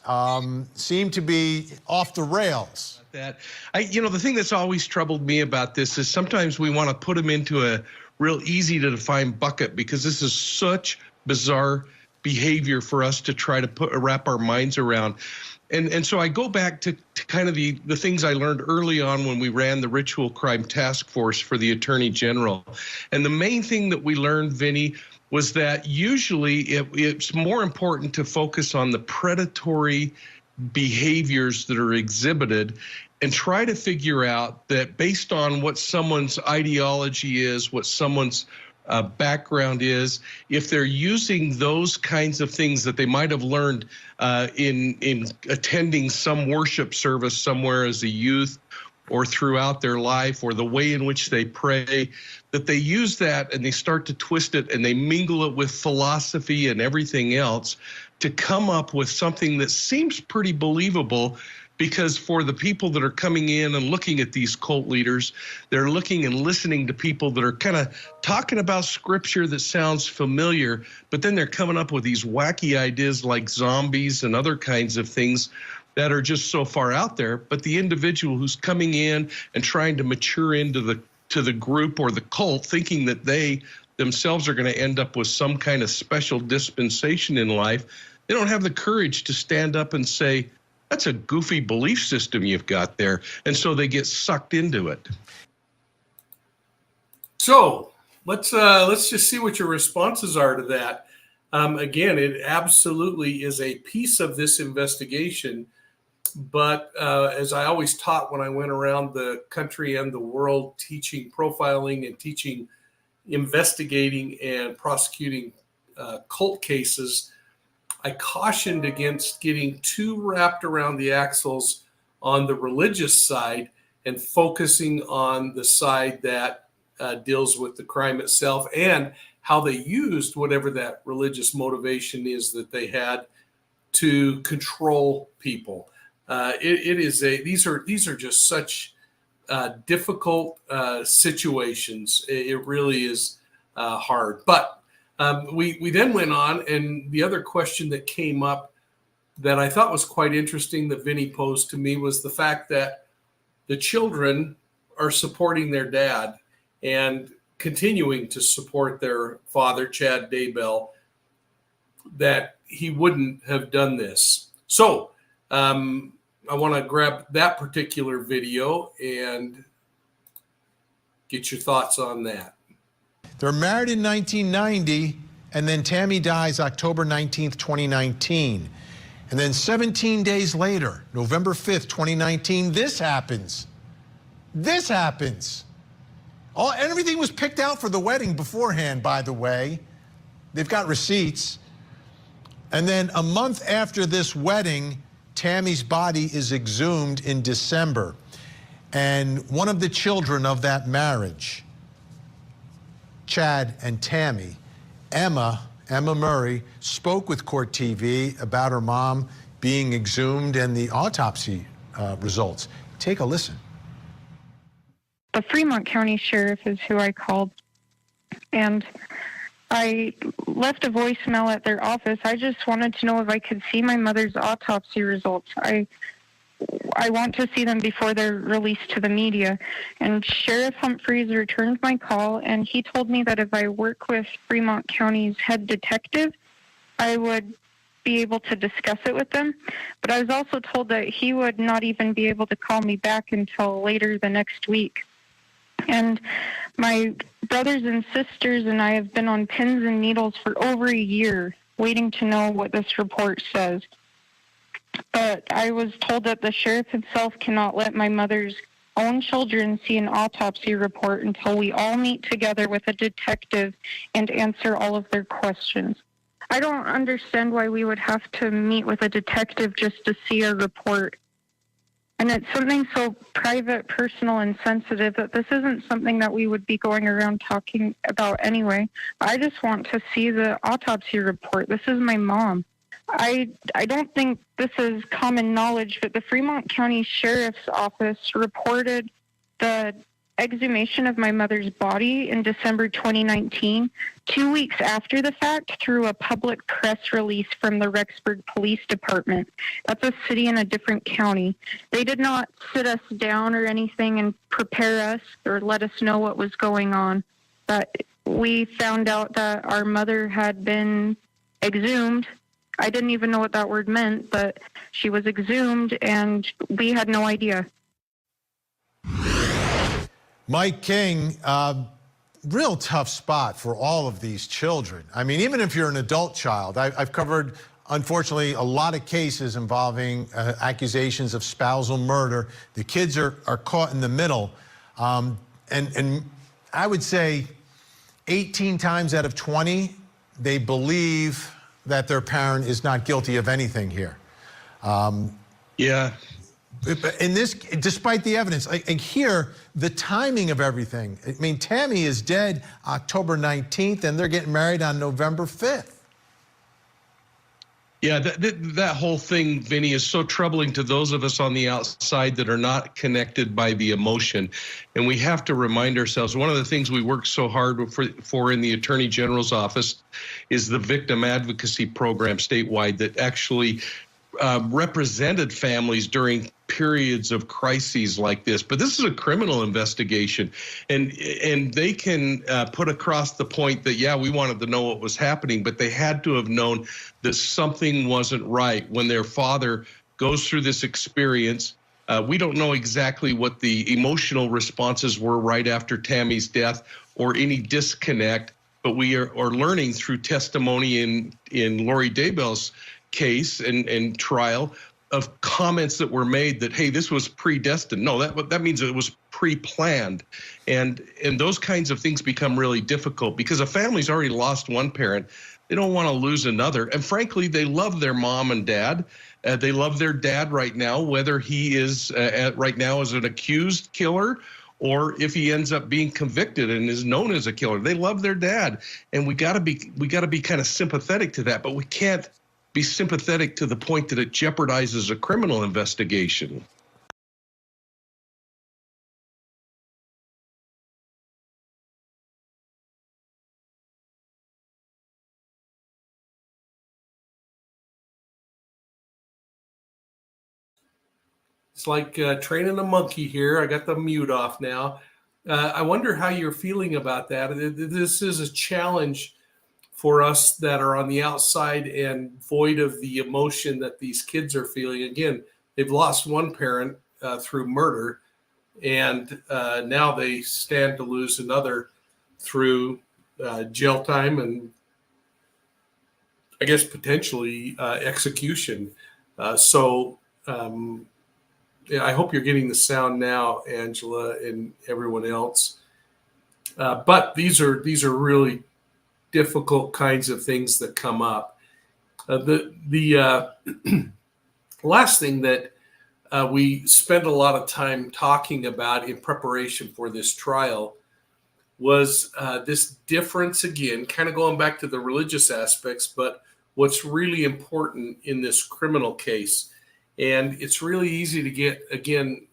seem to be off the rails. You know, the thing that's always troubled me about this is sometimes we want to put them into a real easy to define bucket, because this is such bizarre behavior for us to try to wrap our minds around. And so I go back to kind of the things I learned early on when we ran the Ritual Crime Task Force for the Attorney General. And the main thing that we learned, Vinny, was that usually it's more important to focus on the predatory behaviors that are exhibited and try to figure out that based on what someone's ideology is, what someone's background is, if they're using those kinds of things that they might have learned in attending some worship service somewhere as a youth or throughout their life, or the way in which they pray, that they use that and they start to twist it and they mingle it with philosophy and everything else to come up with something that seems pretty believable. Because for the people that are coming in and looking at these cult leaders, they're looking and listening to people that are kind of talking about scripture that sounds familiar, but then they're coming up with these wacky ideas like zombies and other kinds of things that are just so far out there. But the individual who's coming in and trying to mature into the group or the cult, thinking that they themselves are going to end up with some kind of special dispensation in life, they don't have the courage to stand up and say, that's a goofy belief system you've got there. And so they get sucked into it. So let's just see what your responses are to that. Again, it absolutely is a piece of this investigation. But as I always taught when I went around the country and the world teaching profiling and teaching investigating and prosecuting cult cases, I cautioned against getting too wrapped around the axles on the religious side and focusing on the side that deals with the crime itself and how they used whatever that religious motivation is that they had to control people. These are just such difficult situations. It really is hard. But we then went on, and the other question that came up that I thought was quite interesting that Vinny posed to me was the fact that the children are supporting their dad and continuing to support their father, Chad Daybell, that he wouldn't have done this. So I want to grab that particular video and get your thoughts on that. They're married in 1990, and then Tammy dies October 19th, 2019. And then 17 days later, November 5th, 2019, this happens. this happens. Everything was picked out for the wedding beforehand, by the way. They've got receipts. And then a month after this wedding, Tammy's body is exhumed in December. And one of the children of that marriage, Chad and Tammy, Emma Murray, spoke with Court TV about her mom being exhumed and the autopsy results. Take a listen. The Fremont County Sheriff is who I called, and I left a voicemail at their office. I just wanted to know if I could see my mother's autopsy results. I want to see them before they're released to the media. And Sheriff Humphreys returned my call, and he told me that if I work with Fremont County's head detective, I would be able to discuss it with them. But I was also told that he would not even be able to call me back until later the next week. And my brothers and sisters and I have been on pins and needles for over a year waiting to know what this report says. But I was told that the sheriff himself cannot let my mother's own children see an autopsy report until we all meet together with a detective and answer all of their questions. I don't understand why we would have to meet with a detective just to see a report. And it's something so private, personal, and sensitive that this isn't something that we would be going around talking about anyway. I just want to see the autopsy report. This is my mom. I don't think this is common knowledge, but the Fremont County Sheriff's Office reported the exhumation of my mother's body in December 2019, 2 weeks after the fact, through a public press release from the Rexburg Police Department. That's a city in a different county. They did not sit us down or anything and prepare us or let us know what was going on. But we found out that our mother had been exhumed. I didn't even know what that word meant, but she was exhumed and we had no idea. Mike King, real tough spot for all of these children. I mean, even if you're an adult child, I've covered, unfortunately, a lot of cases involving accusations of spousal murder. The kids are caught in the middle. And I would say 18 times out of 20, they believe that their parent is not guilty of anything here. Yeah. In this, despite the evidence, and here, the timing of everything. I mean, Tammy is dead October 19th, and they're getting married on November 5th. Yeah, that whole thing, Vinny, is so troubling to those of us on the outside that are not connected by the emotion. And we have to remind ourselves, one of the things we work so hard for in the Attorney General's office is the victim advocacy program statewide that actually represented families during periods of crises like this. But this is a criminal investigation, and they can put across the point that, yeah, we wanted to know what was happening, but they had to have known that something wasn't right when their father goes through this experience. We don't know exactly what the emotional responses were right after Tammy's death or any disconnect, but we are learning through testimony in Lori Daybell's case and trial of comments that were made that, hey, this was predestined. No, that means it was pre-planned. And those kinds of things become really difficult because a family's already lost one parent. They don't want to lose another. And frankly, they love their mom and dad. They love their dad right now, whether he is right now as an accused killer or if he ends up being convicted and is known as a killer. They love their dad. And we gotta be kind of sympathetic to that, but we can't be sympathetic to the point that it jeopardizes a criminal investigation. It's like training a monkey here. I got the mute off now. I wonder how you're feeling about that. This is a challenge for us that are on the outside and void of the emotion that these kids are feeling. Again, they've lost one parent through murder, and now they stand to lose another through jail time and I guess potentially execution. So I hope you're getting the sound now, Angela and everyone else. But these are really difficult kinds of things that come up. The last thing that we spent a lot of time talking about in preparation for this trial was this difference, again, kind of going back to the religious aspects, but what's really important in this criminal case. And it's really easy to get, again,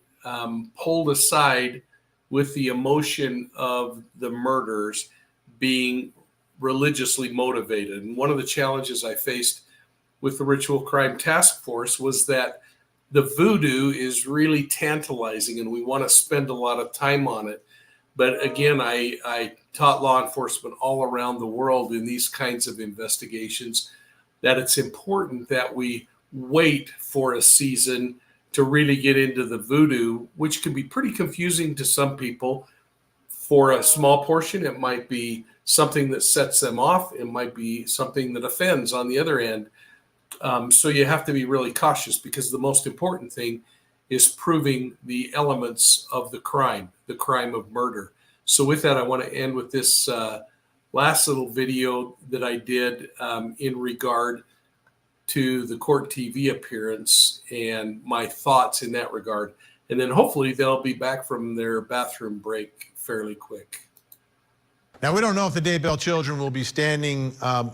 pulled aside with the emotion of the murders being religiously motivated. And one of the challenges I faced with the Ritual Crime Task Force was that the voodoo is really tantalizing and we want to spend a lot of time on it. But again, I taught law enforcement all around the world in these kinds of investigations that it's important that we wait for a season to really get into the voodoo, which can be pretty confusing to some people. For a small portion, it might be something that sets them off. It might be something that offends on the other end. So you have to be really cautious because the most important thing is proving the elements of the crime of murder. So with that, I want to end with this last little video that I did in regard to the court TV appearance and my thoughts in that regard. And then hopefully they'll be back from their bathroom break fairly quick. Now, we don't know if the Daybell children will be standing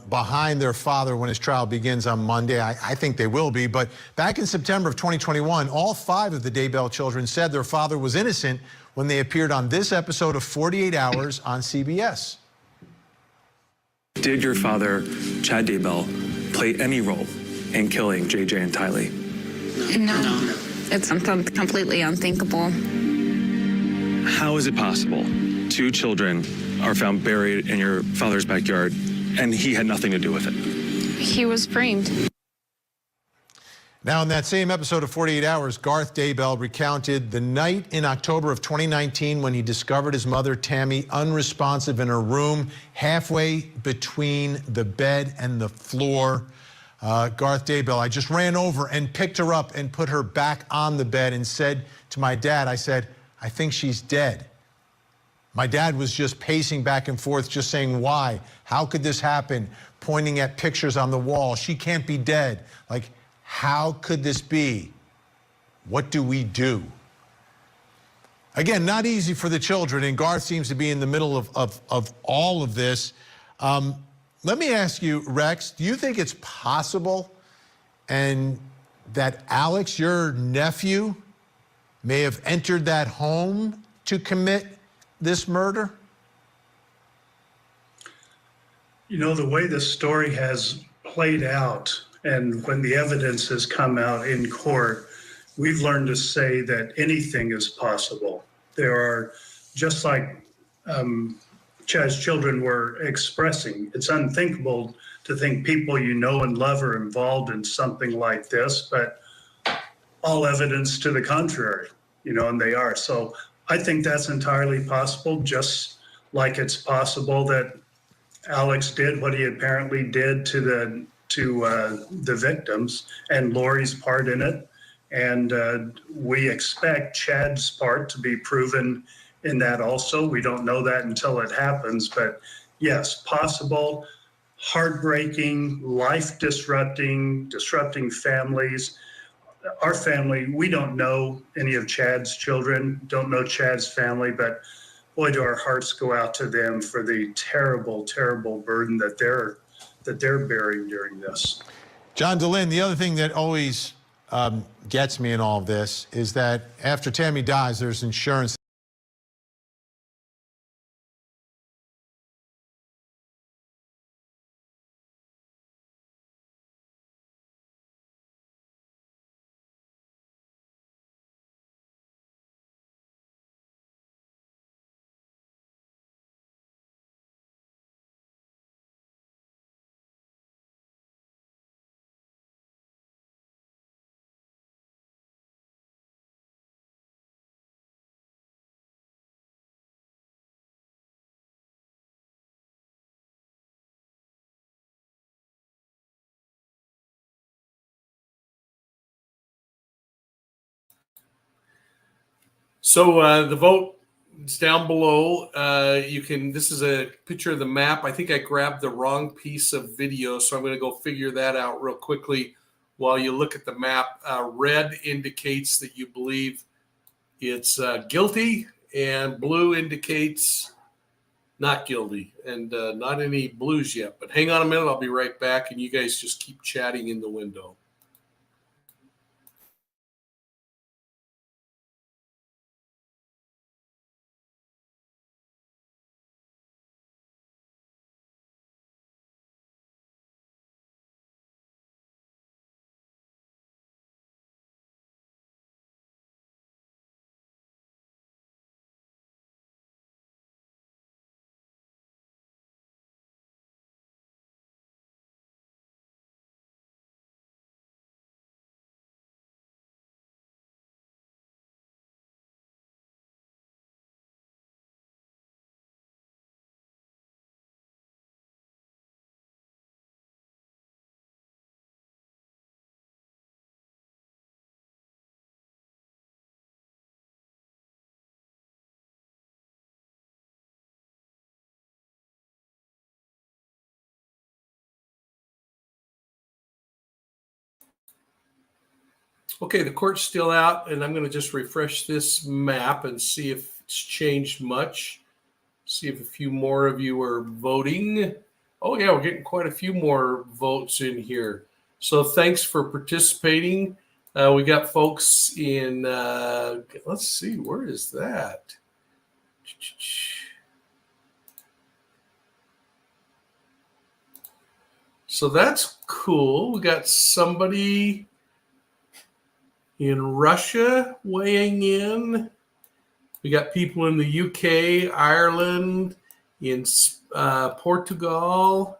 behind their father when his trial begins on Monday. I think they will be. But back in September of 2021, all 5 of the Daybell children said their father was innocent when they appeared on this episode of 48 Hours on CBS. Did your father, Chad Daybell, play any role in killing JJ and Tylee? No. It's completely unthinkable. How is it possible 2 children are found buried in your father's backyard and he had nothing to do with it? He was framed. Now, in that same episode of 48 Hours, Garth Daybell recounted the night in October of 2019 when he discovered his mother, Tammy, unresponsive in her room, halfway between the bed and the floor. Garth Daybell, I just ran over and picked her up and put her back on the bed and said to my dad, I said, I think she's dead. My dad was just pacing back and forth, just saying, why? How could this happen? Pointing at pictures on the wall. She can't be dead. Like, how could this be? What do we do? Again, not easy for the children, and Garth seems to be in the middle of all of this. Let me ask you, Rex, do you think it's possible and that Alex, your nephew, may have entered that home to commit this murder? You know, the way this story has played out and when the evidence has come out in court, we've learned to say that anything is possible. There are, just like Chad's children were expressing, it's unthinkable to think people you know and love are involved in something like this, but all evidence to the contrary, you know, and they are. So I think that's entirely possible, just like it's possible that Alex did what he apparently did to the victims and Lori's part in it. And we expect Chad's part to be proven in that also. We don't know that until it happens, but yes, possible, heartbreaking, life disrupting families. Our family, we don't know any of Chad's children, don't know Chad's family, but boy, do our hearts go out to them for the terrible, terrible burden that they're bearing during this. John DeLynn, the other thing that always gets me in all of this is that after Tammy dies, there's insurance So the vote is down below. This is a picture of the map. I think I grabbed the wrong piece of video, so I'm going to go figure that out real quickly while you look at the map. Red indicates that you believe it's guilty, and blue indicates not guilty, and not any blues yet. But hang on a minute, I'll be right back, and you guys just keep chatting in the window. Okay, the court's still out, and I'm going to just refresh this map and see if it's changed much. See if a few more of you are voting. Oh, yeah, we're getting quite a few more votes in here. So thanks for participating. We got folks in, let's see, where is that? So that's cool. We got somebody in Russia weighing in. We got people in the UK, Ireland, in Portugal,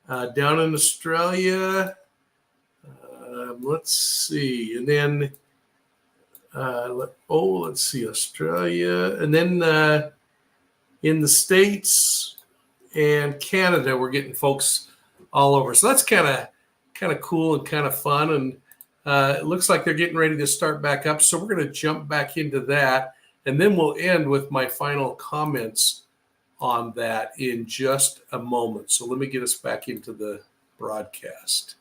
down in Australia. Let's see. And then, let's see, Australia. And then in the States and Canada, we're getting folks all over. So that's kind of cool and kind of fun. And it looks like they're getting ready to start back up. So we're going to jump back into that. And then we'll end with my final comments on that in just a moment. So let me get us back into the broadcast.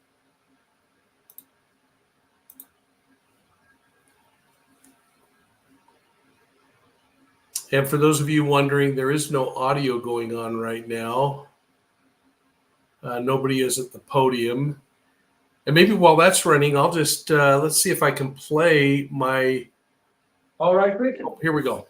And for those of you wondering, there is no audio going on right now. Nobody is at the podium. And maybe while that's running, I'll just, let's see if I can play my... All right, great. Oh, here we go.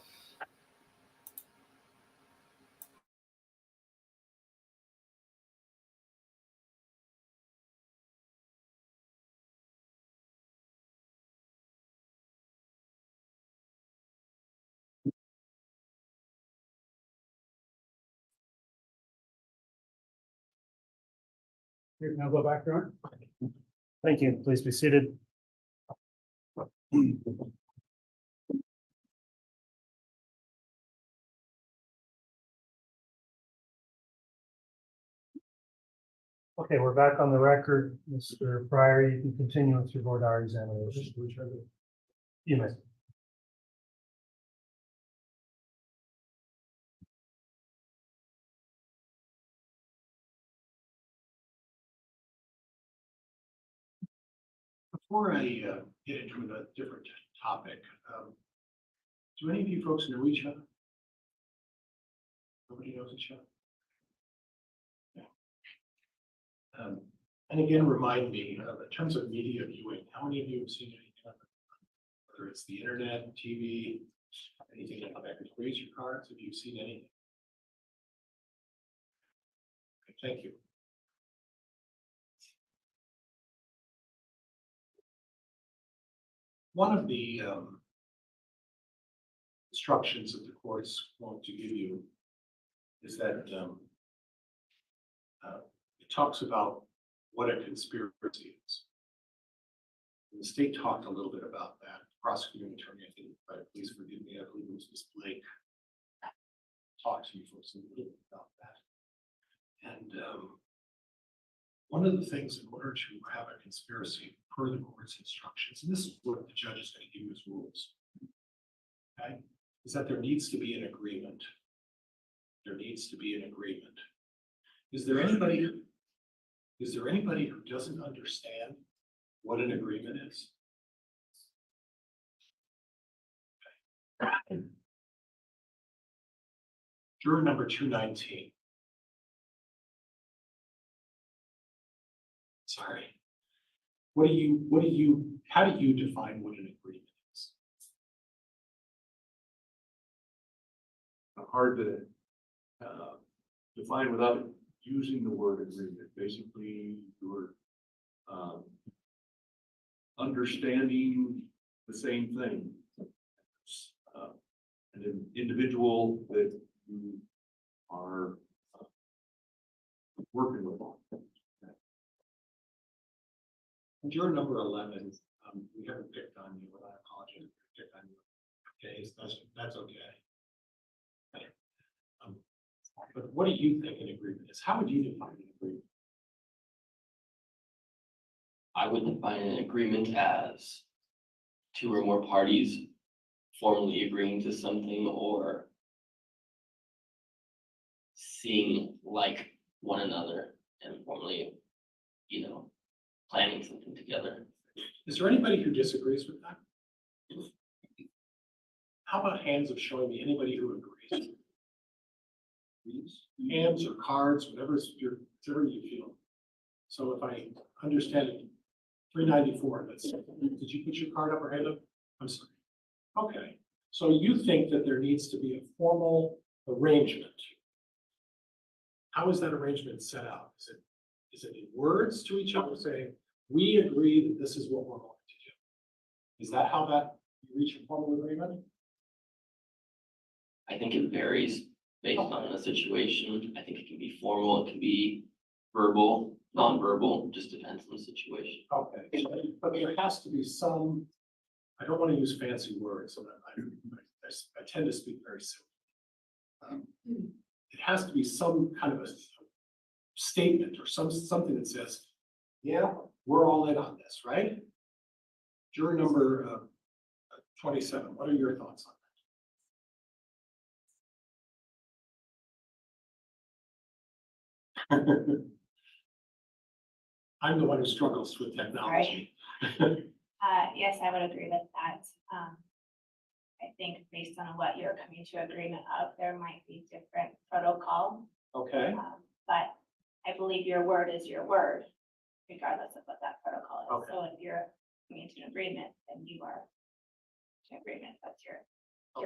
Here, now go back, John. Thank you. Please be seated. Okay, we're back on the record. Mr. Pryor, you can continue with your voir dire examination. You may. Before I get into a different topic, do any of you folks know each other? Nobody knows each other? Yeah. And again, remind me, in terms of media viewing, how many of you have seen anything on whether it's the internet, TV, anything like that? Raise your cards if you've seen anything. Okay, thank you. One of the instructions that the court's going to give you is that it talks about what a conspiracy is. And the state talked a little bit about that. Prosecuting attorney, I think, but please forgive me, I believe it was Ms. Blake, talked to you folks a little bit about that. And one of the things in order to have a conspiracy per the court's instructions, and this is what the judge is going to give you as rules. Okay, is that there needs to be an agreement. There needs to be an agreement. Is there anybody who doesn't understand what an agreement is? Juror number 219. Sorry. How do you define what an agreement is? Hard to define without using the word agreement. Basically, you're understanding the same thing. An individual that you are working with. Juror number 11, we haven't picked on you, and I apologize if we picked on you. Okay, that's okay. But what do you think an agreement is? How would you define an agreement? I would define an agreement as two or more parties formally agreeing to something or seeing like one another and formally, planning something together. Is there anybody who disagrees with that? How about hands of showing me anybody who agrees? Hands or cards, whatever you feel. So if I understand it, 394, did you put your card up or hand up? I'm sorry. Okay, so you think that there needs to be a formal arrangement. How is that arrangement set out? Is it in words to each other saying, we agree that this is what we're going to do? Is that how you reach a formal agreement? I think it varies based on the situation. I think it can be formal, it can be verbal, non-verbal, just depends on the situation. Okay, but there has to be some, I don't want to use fancy words, so I tend to speak very simply. It has to be some kind of a statement or something that says, yeah, we're all in on this, right? Juror number 27, what are your thoughts on that? I'm the one who struggles with technology. Yes, I would agree with that. I think based on what you're coming to agreement of, there might be different protocol. Okay. But I believe your word is your word, regardless of what that protocol is. Okay. So if you're coming to an agreement, then you are to agreement. That's your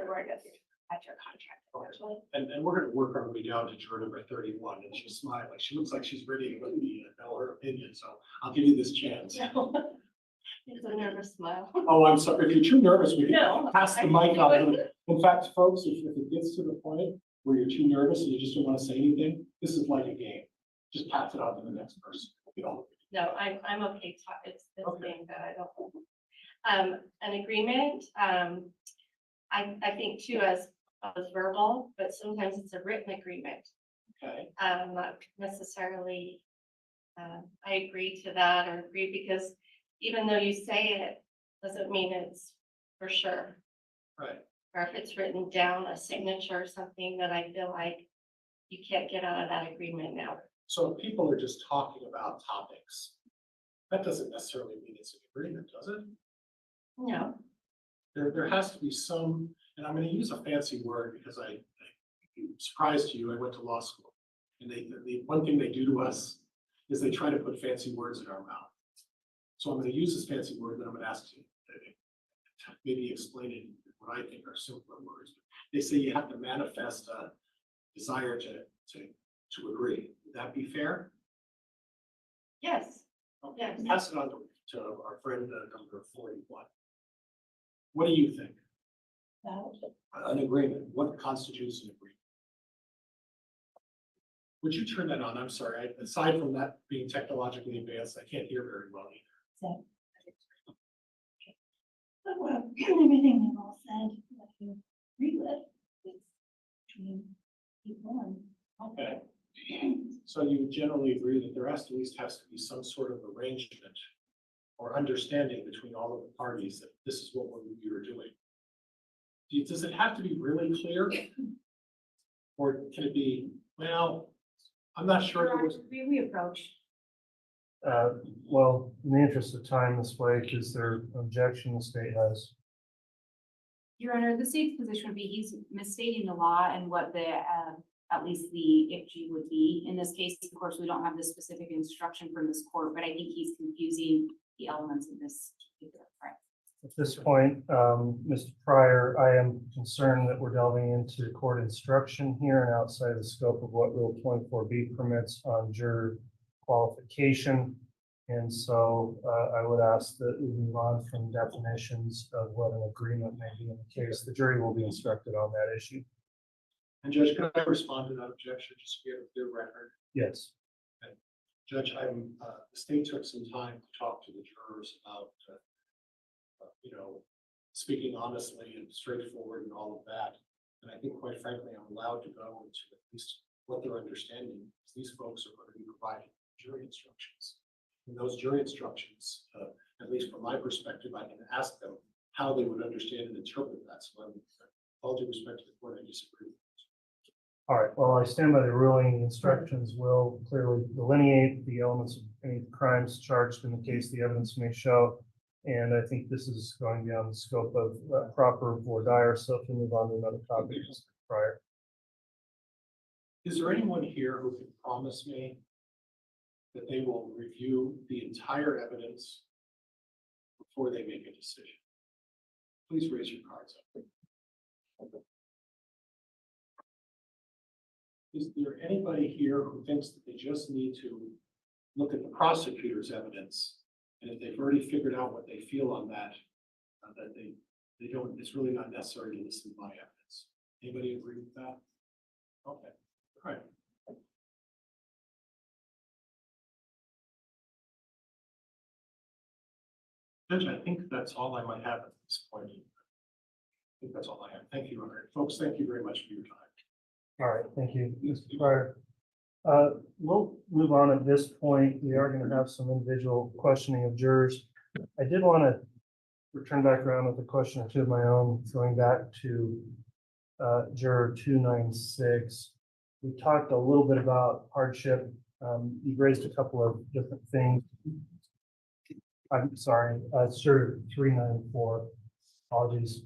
word, that's your contract, essentially. And we're going to work our way down to juror number 31, and she's smiling. She looks like she's ready to let me know her opinion, so I'll give you this chance. It's a nervous smile. Oh, I'm sorry. If you're too nervous, we can No, pass the mic on. In fact, folks, if it gets to the point where you're too nervous and you just don't want to say anything, this is like a game. Just pass it on to the next person. No, I'm okay. It's this thing that I don't. An agreement, I think too as verbal, but sometimes it's a written agreement. Okay. Not necessarily, I agree to that or agree because even though you say it, doesn't mean it's for sure. Right. Or if it's written down, a signature or something that I feel like you can't get out of that agreement now. So if people are just talking about topics, that doesn't necessarily mean it's an agreement, does it? No. There has to be some, and I'm going to use a fancy word because I'm surprised to you, I went to law school. And the one thing they do to us is they try to put fancy words in our mouth. So I'm going to use this fancy word, then I'm going to ask you to maybe explain it in what I think are simpler words. They say you have to manifest a desire to agree. Would that be fair? Yes. Okay. Yes. Pass it on to our friend number 41. What do you think? An agreement. What constitutes an agreement? Would you turn that on? I'm sorry. Aside from that being technologically advanced, I can't hear very well either. Well, everything they've all said that you agree with is between people and. Okay. So you generally agree that there has to at least has to be some sort of arrangement or understanding between all of the parties that this is what you're doing. Does it have to be really clear? Or can it be, well, I'm not sure. Your Honor, we approach. Well, in the interest of time this way, is there objection the state has? Your Honor, the state's position would be he's misstating the law and what the, at least the IFG would be. In this case, of course, we don't have the specific instruction from this court, but I think he's confusing the elements of this particular crime. At this point, Mr. Pryor, I am concerned that we're delving into court instruction here and outside the scope of what Rule 24B permits on juror qualification. And so I would ask that we move on from definitions of what an agreement may be in the case. The jury will be instructed on that issue. And Judge, can I respond to that objection, just so we have a clear record? Yes. Okay. Judge, the state took some time to talk to the jurors about, speaking honestly and straightforward and all of that. And I think, quite frankly, I'm allowed to go into at least what they're understanding, because these folks are going to be providing jury instructions. And those jury instructions, at least from my perspective, I can ask them how they would understand and interpret that. So I'm, all due respect to the court, I disagree. All right, well, I stand by the ruling. The instructions will clearly delineate the elements of any crimes charged in the case the evidence may show. And I think this is going beyond the scope of proper voir dire. So if we move on to another topic, Mr. Pryor. Is there anyone here who can promise me that they will review the entire evidence before they make a decision? Please raise your cards up. Is there anybody here who thinks that they just need to look at the prosecutor's evidence, and if they've already figured out what they feel on that, that they don't, it's really not necessary to listen to my evidence? Anybody agree with that? Okay, all right. Judge, I think that's all I might have at this point. I think that's all I have. Thank you, Robert. Folks, thank you very much for your time. All right, thank you, Mr. Pryor. We'll move on at this point. We are going to have some individual questioning of jurors. I did want to return back around with a question or two of my own, going back to juror 296. We talked a little bit about hardship. You've raised a couple of different things. I'm sorry, juror 394. Apologies.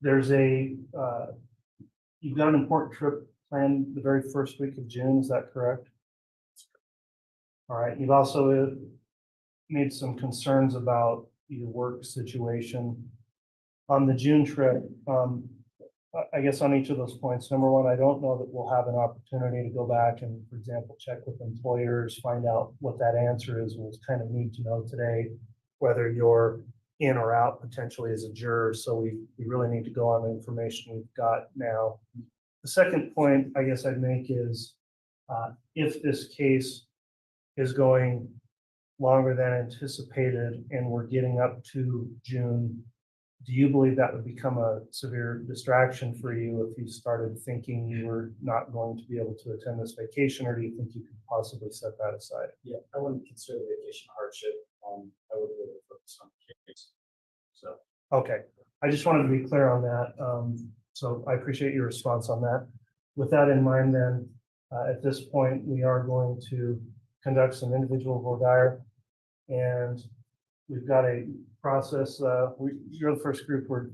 There's you've got an important trip planned the very first week of June, is that correct? All right, you've also made some concerns about your work situation. On the June trip, I guess on each of those points, number one, I don't know that we'll have an opportunity to go back and, for example, check with employers, find out what that answer is. We'll kind of need to know today whether you're in or out potentially as a juror. So we really need to go on the information we've got now. The second point I guess I'd make is if this case is going longer than anticipated and we're getting up to June, do you believe that would become a severe distraction for you if you started thinking you were not going to be able to attend this vacation, or do you think you could possibly set that aside? Yeah, I wouldn't consider vacation hardship. I would really focus on the case. So. Okay, I just wanted to be clear on that. So I appreciate your response on that. With that in mind, then, at this point, we are going to conduct some individual voir dire, and we've got a process. You're the first group we're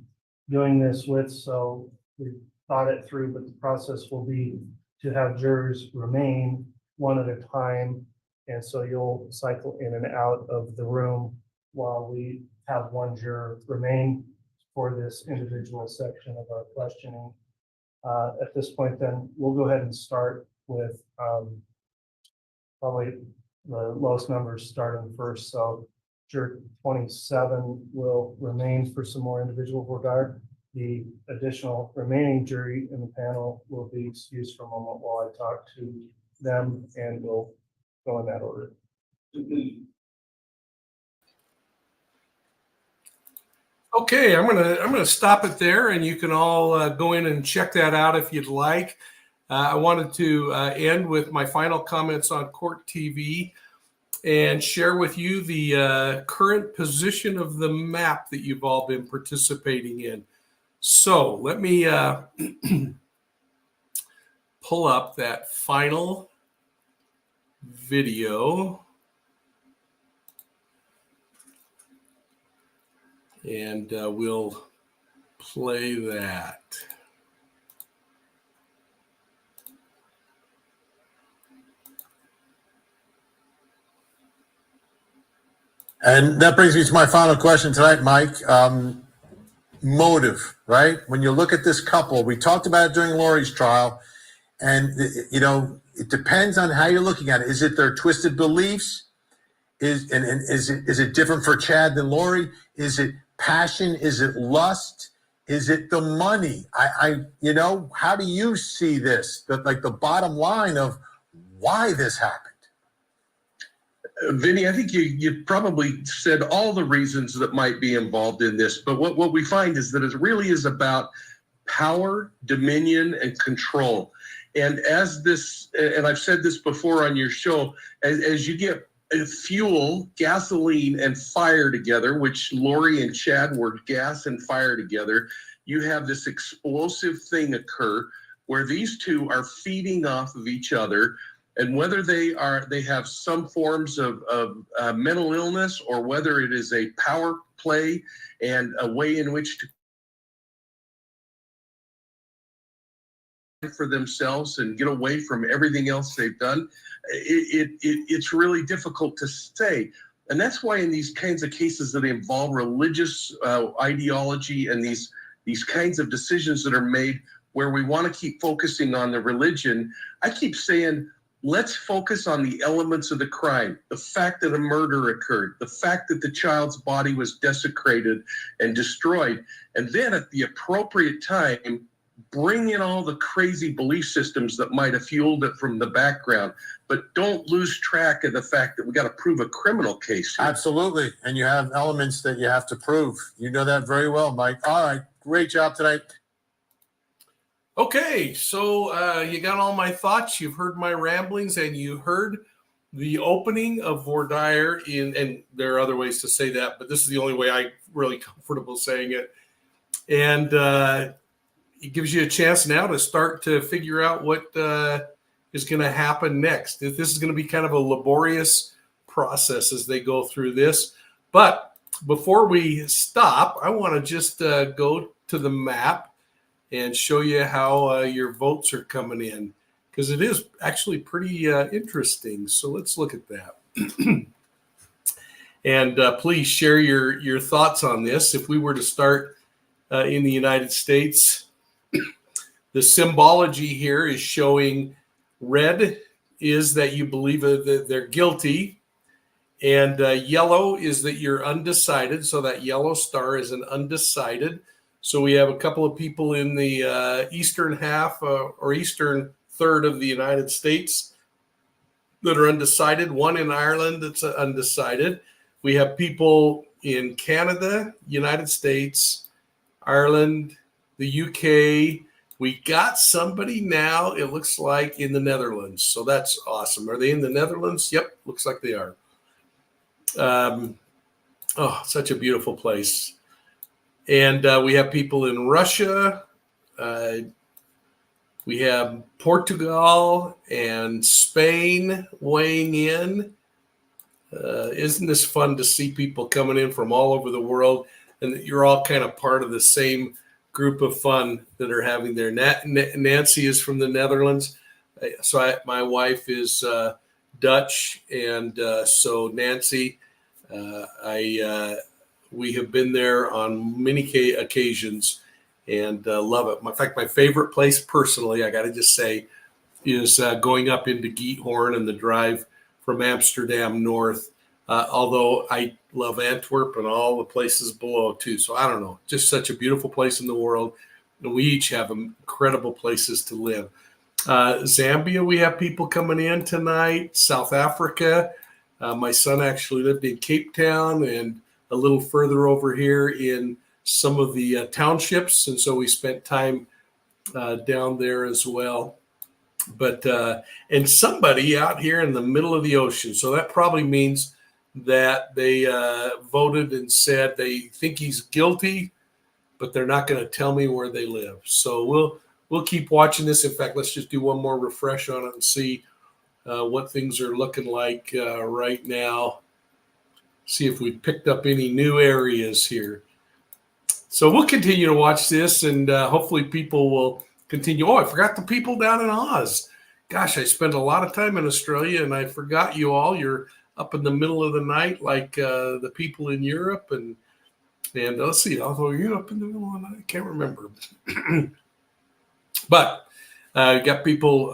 doing this with, so we thought it through, but the process will be to have jurors remain one at a time. And so you'll cycle in and out of the room while we have one juror remain for this individual section of our questioning. At this point, then, we'll go ahead and start with probably the lowest numbers starting first. So juror 27 will remain for some more individual voir dire. The additional remaining jury in the panel will be excused for a moment while I talk to them, and we'll go in that order. Okay, I'm gonna stop it there, and you can all go in and check that out if you'd like. I wanted to end with my final comments on Court TV. and share with you the current position of the map that you've all been participating in. So let me pull up that final video. And we'll play that. And that brings me to my final question tonight, Mike. Motive, right? When you look at this couple, we talked about it during Lori's trial, and it depends on how you're looking at it. Is it their twisted beliefs? Is it different for Chad than Lori? Is it passion? Is it lust? Is it the money? How do you see this? The bottom line of why this happened? Vinny, I think you probably said all the reasons that might be involved in this, but what we find is that it really is about power, dominion, and control. And as this, and I've said this before on your show, as you get fuel, gasoline, and fire together, which Lori and Chad were gas and fire together, you have this explosive thing occur where these two are feeding off of each other. And whether they have some forms of mental illness, or whether it is a power play and a way in which to for themselves and get away from everything else they've done, it's really difficult to say. And that's why in these kinds of cases that involve religious ideology and these kinds of decisions that are made where we want to keep focusing on the religion, I keep saying, let's focus on the elements of the crime, the fact that a murder occurred, the fact that the child's body was desecrated and destroyed, and then at the appropriate time, bring in all the crazy belief systems that might have fueled it from the background. But don't lose track of the fact that we got to prove a criminal case here. Absolutely. And you have elements that you have to prove. You know that very well, Mike. All right. Great job tonight. Okay, so you got all my thoughts. You've heard my ramblings, and you heard the opening of voir dire and there are other ways to say that, but this is the only way I'm really comfortable saying it. And it gives you a chance now to start to figure out what is going to happen next. This is going to be kind of a laborious process as they go through this. But before we stop, I want to just go to the map and show you how your votes are coming in, because it is actually pretty interesting. So let's look at that. And please share your thoughts on this. If we were to start in the United States, the symbology here is showing red is that you believe that they're guilty, and yellow is that you're undecided. So that yellow star is an undecided. So we have a couple of people in the eastern half or eastern third of the United States that are undecided. One in Ireland that's undecided. We have people in Canada, United States, Ireland, the UK. We got somebody now, it looks like, in the Netherlands. So that's awesome. Are they in the Netherlands? Yep, looks like they are. Oh, such a beautiful place. And we have people in Russia. We have Portugal and Spain weighing in. Isn't this fun to see people coming in from all over the world, and that you're all kind of part of the same group of fun that are having there. Nancy is from the Netherlands. So my wife is Dutch. And so Nancy, we have been there on many occasions and love it. In fact, my favorite place personally, I got to just say, is going up into Giethoorn and the drive from Amsterdam north. Although I love Antwerp and all the places below too. So I don't know, just such a beautiful place in the world. And we each have incredible places to live. Zambia, we have people coming in tonight. South Africa. My son actually lived in Cape Town and a little further over here in some of the townships. And so we spent time down there as well. But and somebody out here in the middle of the ocean. So that probably means that they voted and said they think he's guilty, but they're not going to tell me where they live. So we'll keep watching this. In fact, let's just do one more refresh on it and see what things are looking like right now. See if we've picked up any new areas here. So we'll continue to watch this, and hopefully people will continue. Oh, I forgot the people down in Oz. Gosh, I spent a lot of time in Australia, and I forgot you all. You're up in the middle of the night like the people in Europe. And let's see, although you're up in the middle of the night, I can't remember. But got people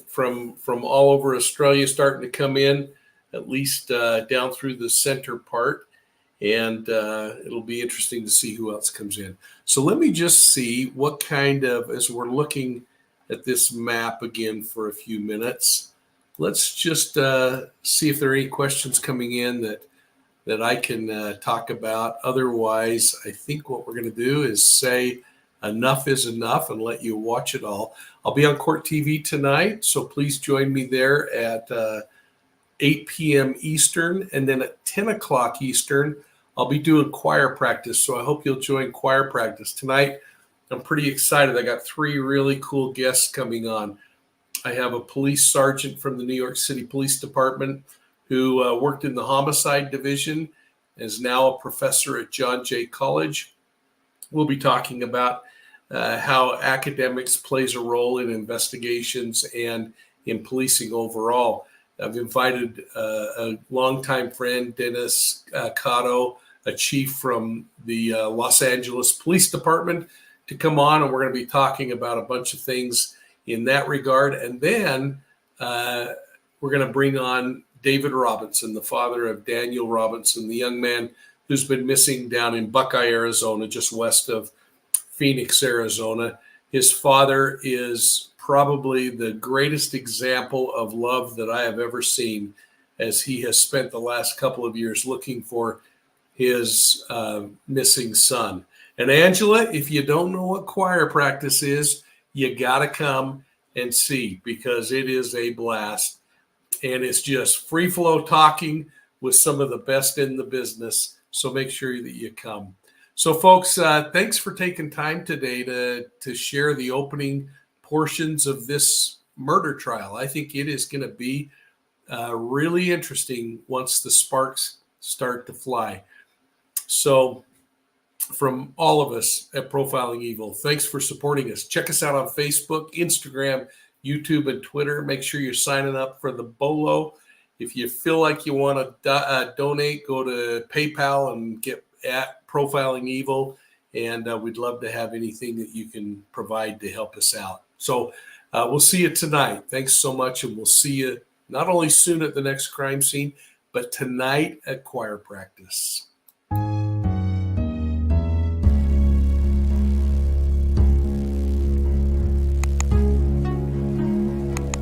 from all over Australia starting to come in, at least down through the center part. And it'll be interesting to see who else comes in. So let me just see what kind of, as we're looking at this map again for a few minutes, let's just see if there are any questions coming in that I can talk about. Otherwise, I think what we're going to do is say enough is enough and let you watch it all. I'll be on Court TV tonight, so please join me there at 8 p.m. Eastern, and then at 10 o'clock Eastern, I'll be doing choir practice. So I hope you'll join choir practice tonight. I'm pretty excited. I got 3 really cool guests coming on. I have a police sergeant from the New York City Police Department who worked in the homicide division, is now a professor at John Jay College. We'll be talking about how academics plays a role in investigations and in policing overall. I've invited a longtime friend, Dennis Cotto, a chief from the Los Angeles Police Department, to come on, and we're going to be talking about a bunch of things in that regard. And then we're going to bring on David Robinson, the father of Daniel Robinson, the young man who's been missing down in Buckeye, Arizona, just west of Phoenix, Arizona. His father is probably the greatest example of love that I have ever seen, as he has spent the last couple of years looking for his missing son. And Angela, if you don't know what choir practice is, you got to come and see, because it is a blast. And it's just free flow talking with some of the best in the business. So make sure that you come. So folks, thanks for taking time today to share the opening portions of this murder trial. I think it is going to be really interesting once the sparks start to fly. So from all of us at Profiling Evil, thanks for supporting us. Check us out on Facebook, Instagram, YouTube, and Twitter. Make sure you're signing up for the BOLO. If you feel like you want to donate, go to PayPal and get at Profiling Evil. And we'd love to have anything that you can provide to help us out. So we'll see you tonight. Thanks so much. And we'll see you not only soon at the next crime scene, but tonight at choir practice.